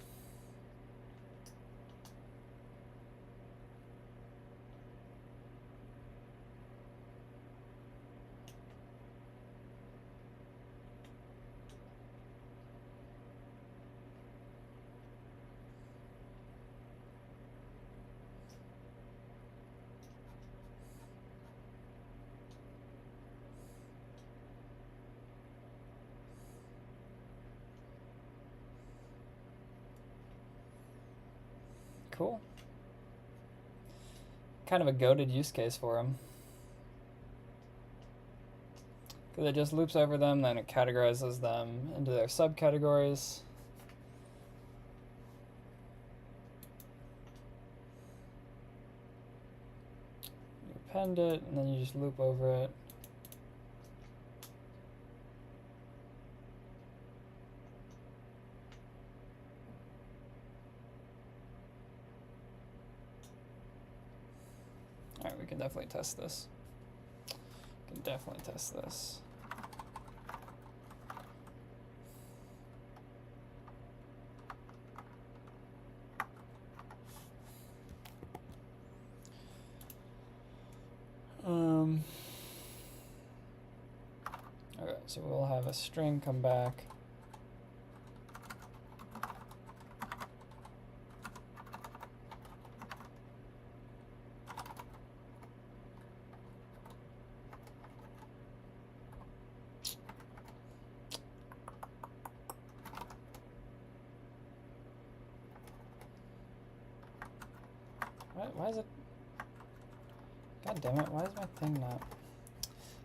A: Cool. Kind of a goated use case for them. Because it just loops over them, then it categorizes them into their subcategories. You append it, and then you just loop over it. Alright, we can definitely test this. We can definitely test this. Okay, so we'll have a string come back. Why is it? God damn it, why is my thing not?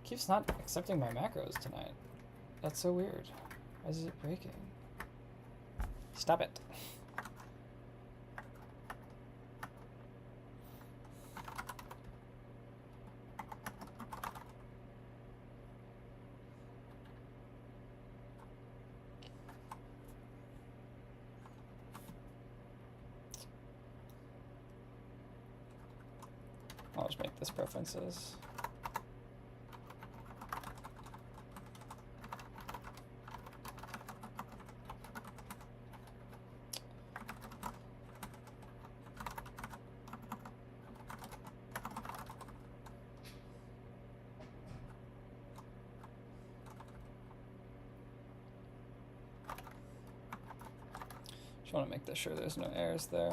A: Keeps not accepting my macros tonight. That's so weird. Why is it breaking? Stop it. I'll just make this preferences. Just want to make sure there's no errors there.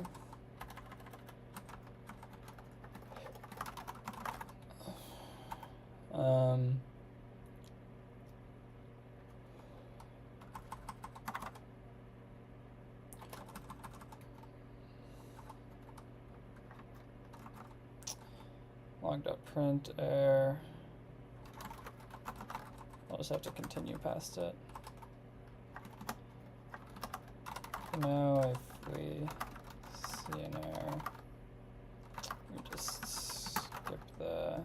A: Log.print error. I'll just have to continue past it. Now if we see an error, we just skip the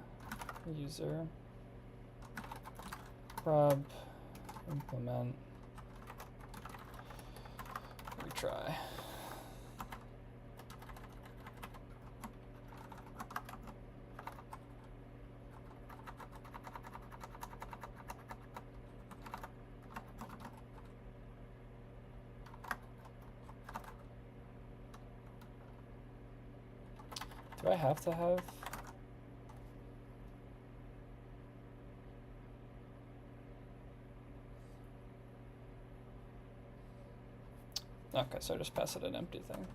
A: user, prob, implement, retry. Do I have to have? Okay, so just pass it an empty thing.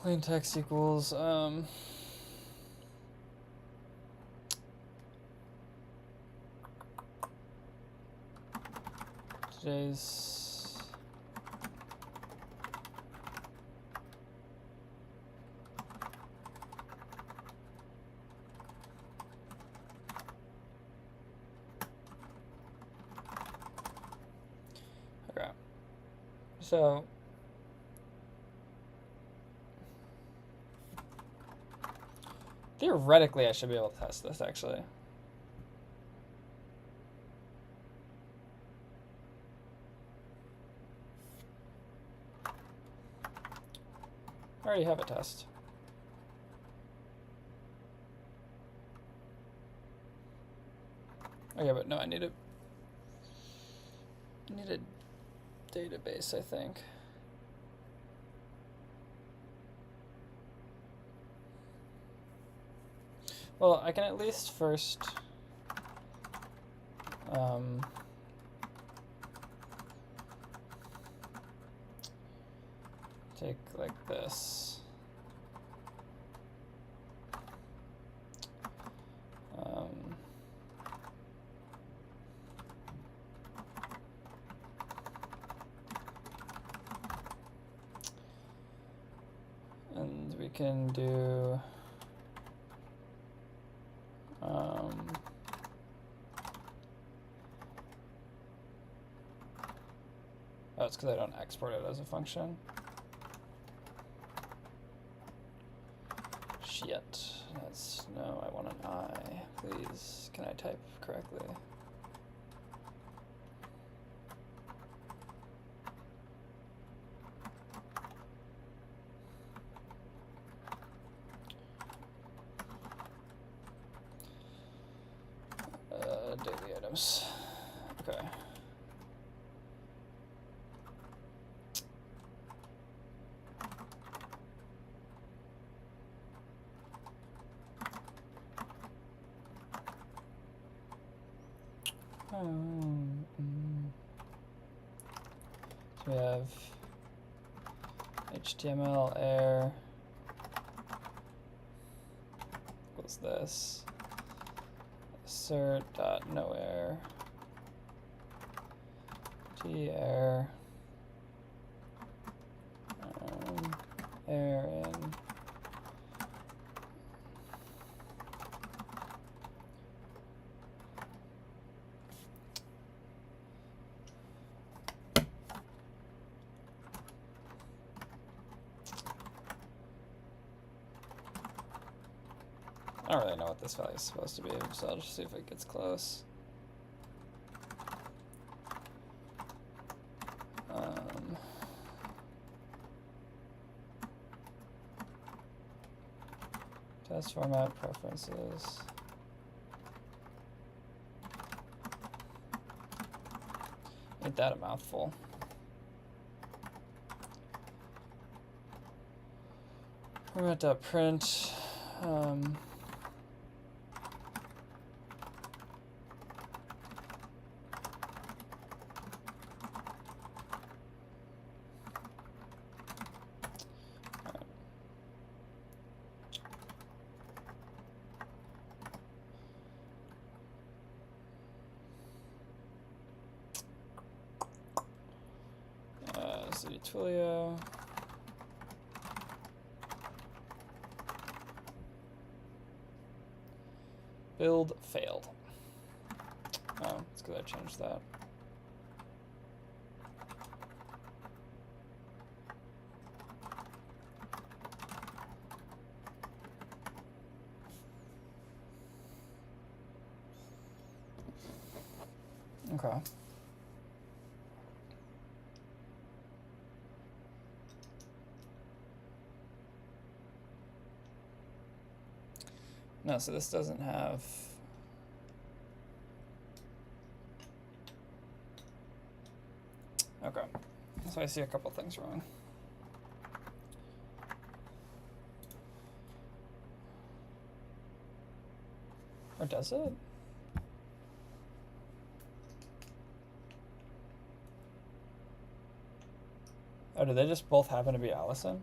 A: Plain text equals today's okay. So theoretically, I should be able to test this, actually. I already have a test. Okay, but no, I need a database, I think. Well, I can at least first take like this. And we can do oh, it's because I don't export it as a function. Shit. That's no, I want an I. Please, can I type correctly? Daily items. Okay. So we have HTML air equals this. Assert dot no air t air air in I don't really know what this value is supposed to be, so I'll just see if it gets close. Test format preferences. Ain't that a mouthful? Format.print. Twilio. Build failed. Oh, it's because I changed that. Okay. No, so this doesn't have. Okay, so I see a couple things wrong. Or does it? Oh, do they just both happen to be Allison?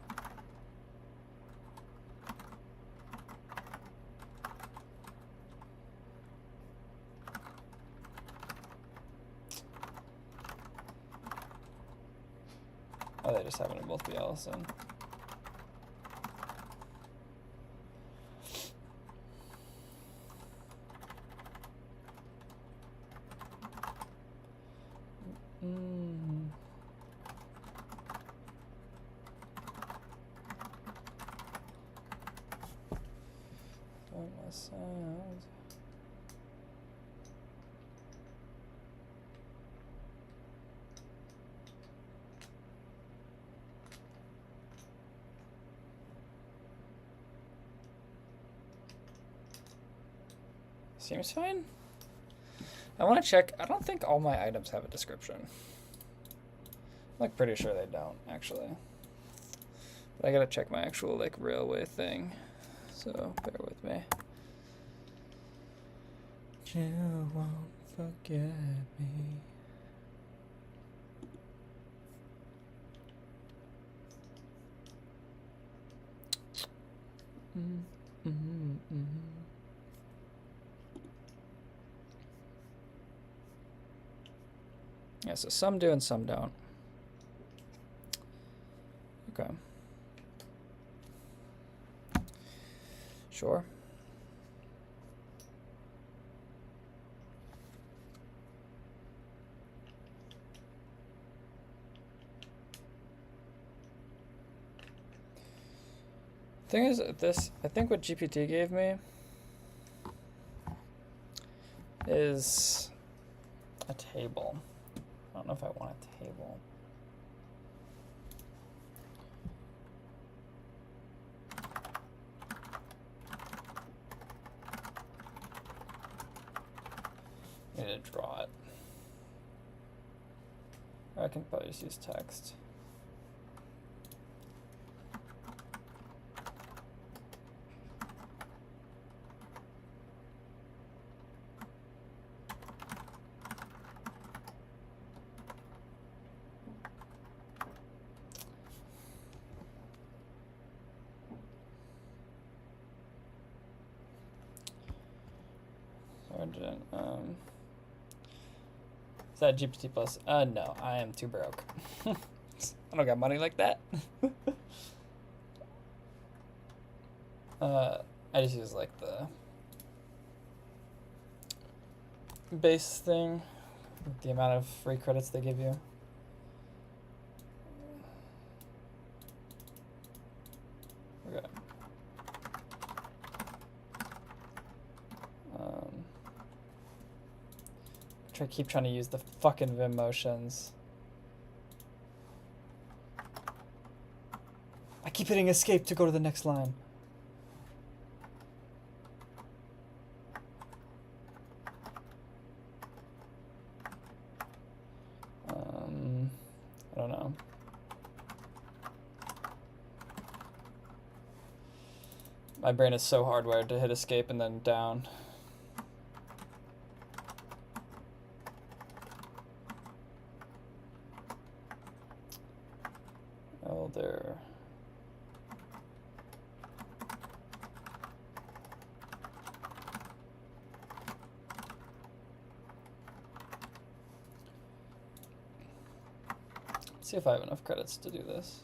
A: Oh, they just happen to both be Allison. Don't miss out. Seems fine. I want to check. I don't think all my items have a description. I'm like pretty sure they don't, actually. But I gotta check my actual like railway thing. So bear with me. You won't forget me. Yeah, so some do and some don't. Okay. Sure. Thing is, this, I think what GPT gave me is a table. I don't know if I want a table. I need to draw it. Or I can probably just use text. Sergeant, is that GPT plus? No, I am too broke. I don't got money like that. I just use like the base thing, the amount of free credits they give you. Okay. Keep trying to use the fucking Vim motions. I keep hitting escape to go to the next line. I don't know. My brain is so hardwired to hit escape and then down. Elder. Let's see if I have enough credits to do this.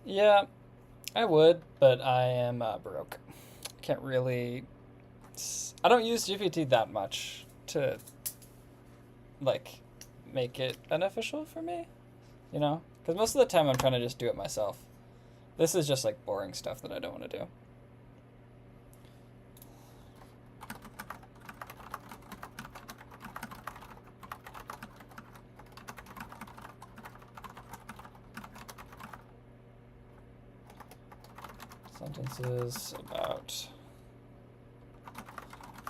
A: Yeah, I would, but I am broke. Can't really. I don't use GPT that much to, like, make it beneficial for me, you know? Because most of the time I'm trying to just do it myself. This is just, like, boring stuff that I don't want to do. Sentences about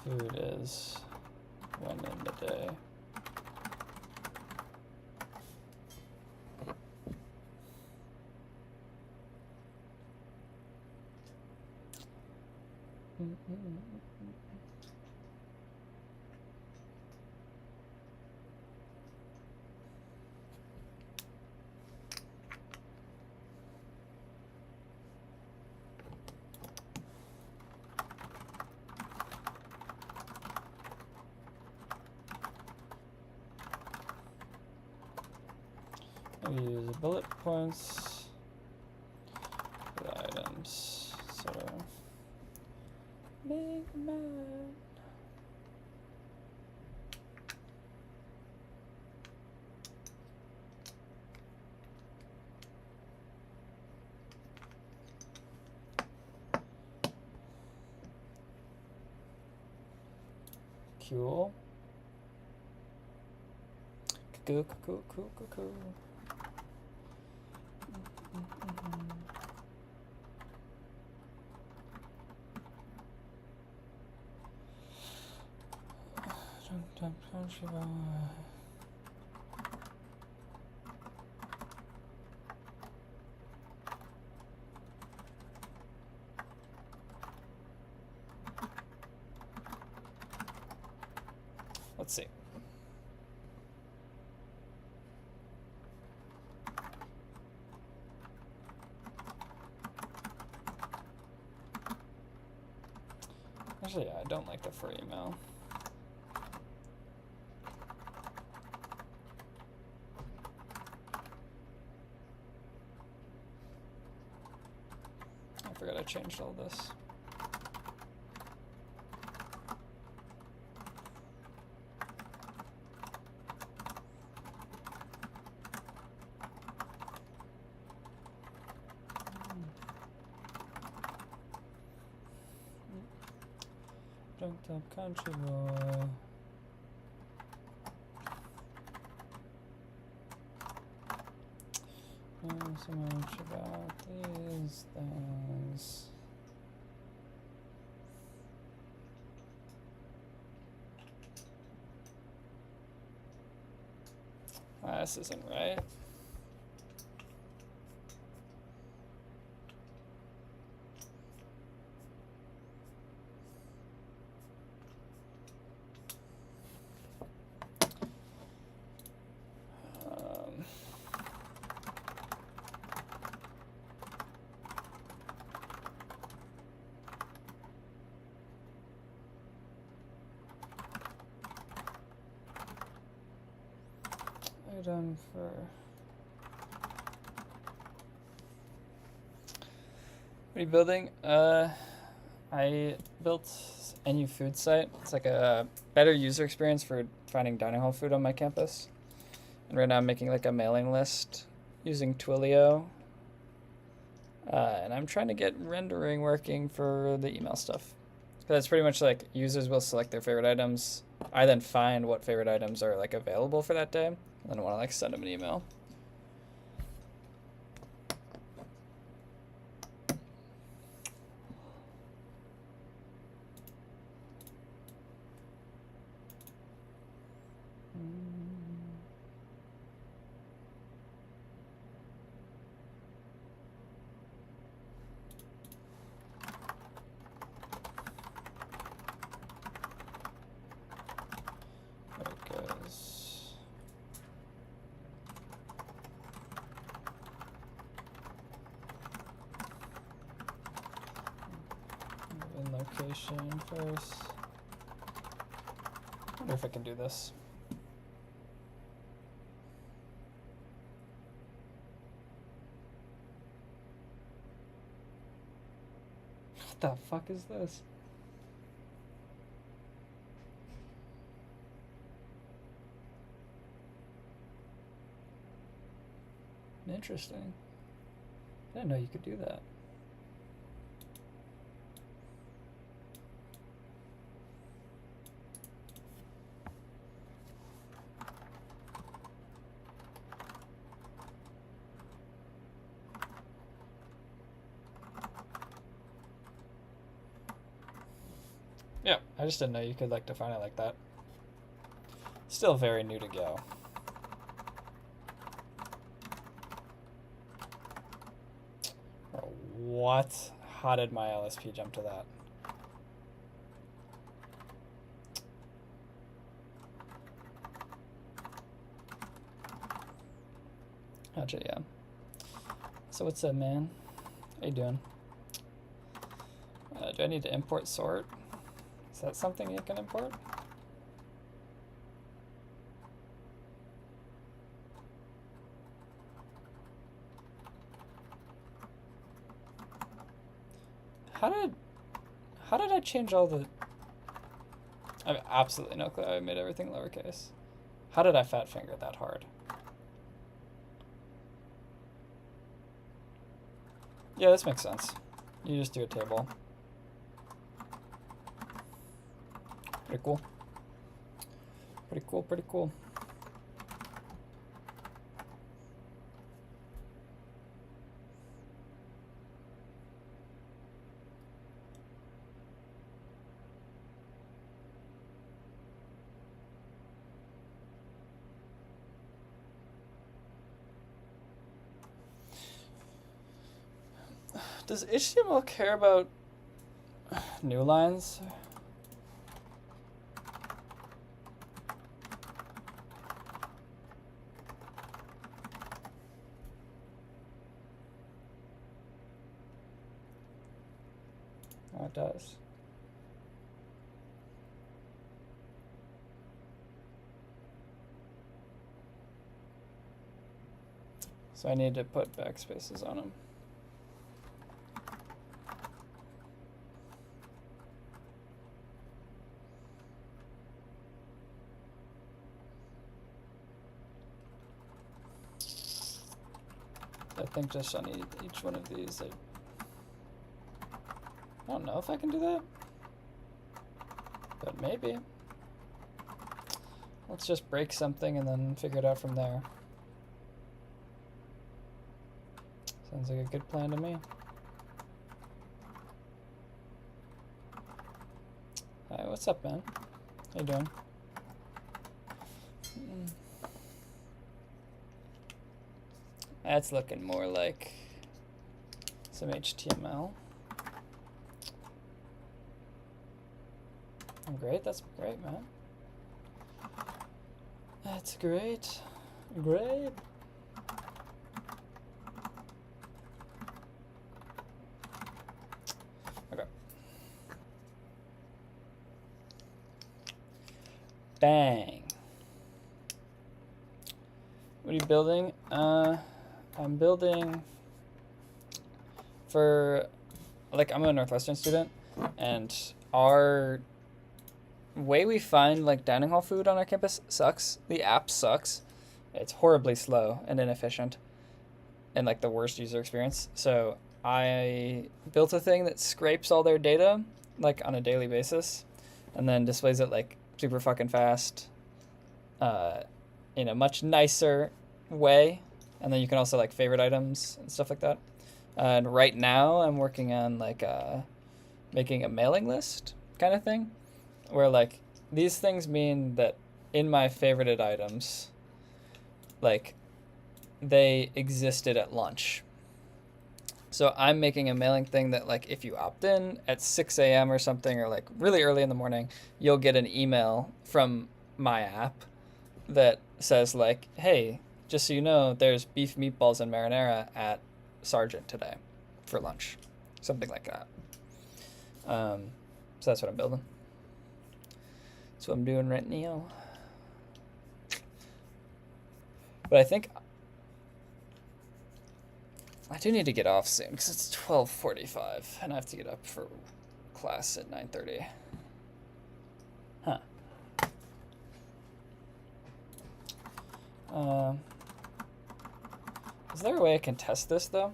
A: food is when in the day. Maybe use bullet points for the items. So big man. Cool. Cool, cool, cool, cool, cool. Let's see. Actually, yeah, I don't like the for email. I forgot I changed all this. Jumped up country boy. Know so much about these things. This isn't right. Item for what are you building? I built a new food site. It's like a better user experience for finding dining hall food on my campus. And right now I'm making like a mailing list using Twilio. And I'm trying to get rendering working for the email stuff. So it's pretty much like users will select their favorite items. I then find what favorite items are like available for that day. And then I want to like send them an email. Location first. I wonder if I can do this. What the fuck is this? Interesting. I didn't know you could do that. Yeah, I just didn't know you could like define it like that. Still very new to Go. What? How did my LSP jump to that? Gotcha, yeah. So what's up, man? How you doing? Do I need to import sort? Is that something you can import? How did I change all the... I have absolutely no clue. I made everything lowercase. How did I fat finger that hard? Yeah, this makes sense. You just do a table. Pretty cool. Pretty cool, pretty cool. Does HTML care about new lines? Oh, it does. So I need to put backspaces on them. I think just on each one of these, I don't know if I can do that, but maybe. Let's just break something and then figure it out from there. Sounds like a good plan to me. Hi, what's up, man? How you doing? That's looking more like some HTML. Great, that's great, man. That's great. Great. Okay. Bang. What are you building? I'm building for, like, I'm a Northwestern student, and our way we find like dining hall food on our campus sucks. The app sucks. It's horribly slow and inefficient and like the worst user experience. So I built a thing that scrapes all their data like on a daily basis and then displays it like super fucking fast in a much nicer way. And then you can also like favorite items and stuff like that. And right now I'm working on like making a mailing list kind of thing, where like these things mean that in my favorited items, like they existed at lunch. So I'm making a mailing thing that like if you opt in at 6 a.m. or something, or like really early in the morning, you'll get an email from my app that says like, hey, just so you know, there's beef meatballs and marinara at Sargent today for lunch. Something like that. So that's what I'm building. That's what I'm doing right now. But I think I do need to get off soon because it's 12:45 and I have to get up for class at 9:30. Huh. Is there a way I can test this though?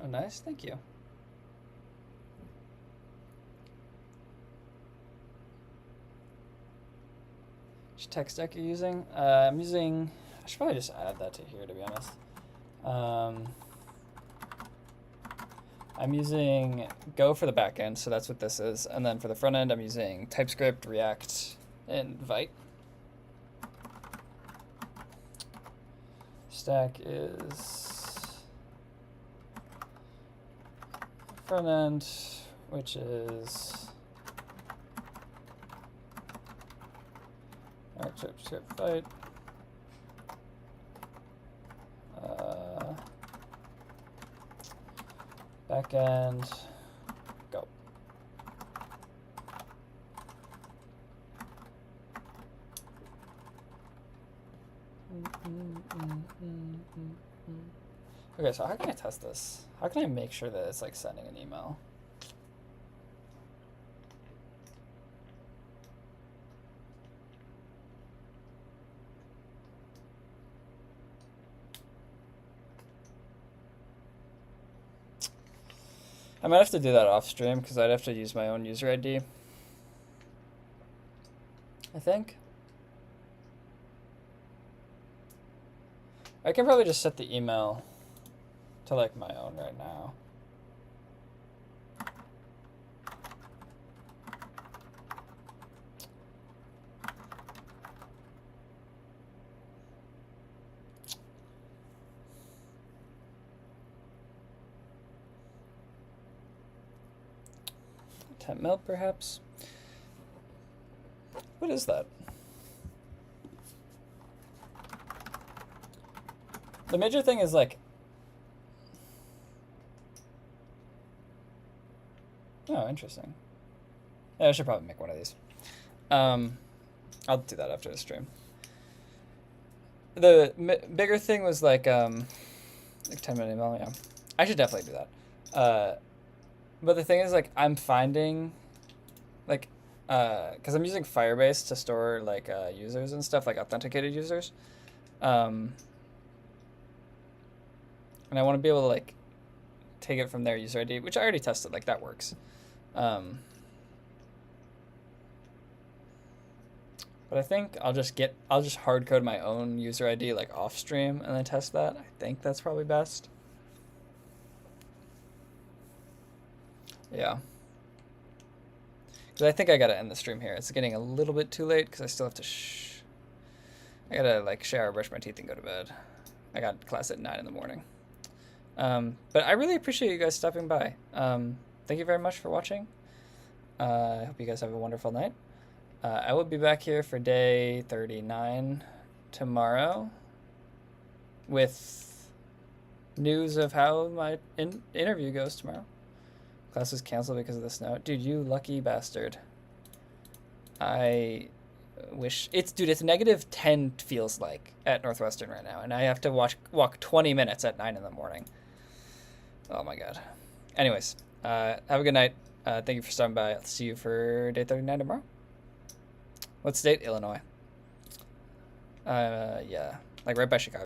A: Oh, nice. Thank you. Which tech stack you're using? I'm using, I should probably just add that to here to be honest. I'm using Go for the backend, so that's what this is. And then for the front end, I'm using TypeScript, React, and Vite. Stack is front end, which is TypeScript, Vite. Backend, Go. Okay, so how can I test this? How can I make sure that it's like sending an email? I might have to do that off stream because I'd have to use my own user ID. I think. I can probably just set the email to like my own right now. Temp milk, perhaps? What is that? The major thing is like, Oh, interesting. Yeah, I should probably make one of these. I'll do that after the stream. The bigger thing was like 10-minute email. Yeah, I should definitely do that. But the thing is, like, I'm finding, like, because I'm using Firebase to store like users and stuff, like authenticated users, and I want to be able to like take it from their user ID, which I already tested. Like that works. But I think I'll just hard code my own user ID like off stream and then test that. I think that's probably best. Yeah. Because I think I gotta end the stream here. It's getting a little bit too late because I still have to I gotta like shower, brush my teeth, and go to bed. I got class at 9 in the morning. But I really appreciate you guys stopping by. Thank you very much for watching. I hope you guys have a wonderful night. I will be back here for day 39 tomorrow with news of how my interview goes tomorrow. Class was canceled because of the snow. Dude, you lucky bastard. I wish it's -10 feels like at Northwestern right now, and I have to walk 20 minutes at 9 in the morning. Oh my god. Anyways, have a good night. Thank you for stopping by. I'll see you for day 39 tomorrow. What state? Illinois. Yeah, like right by Chicago.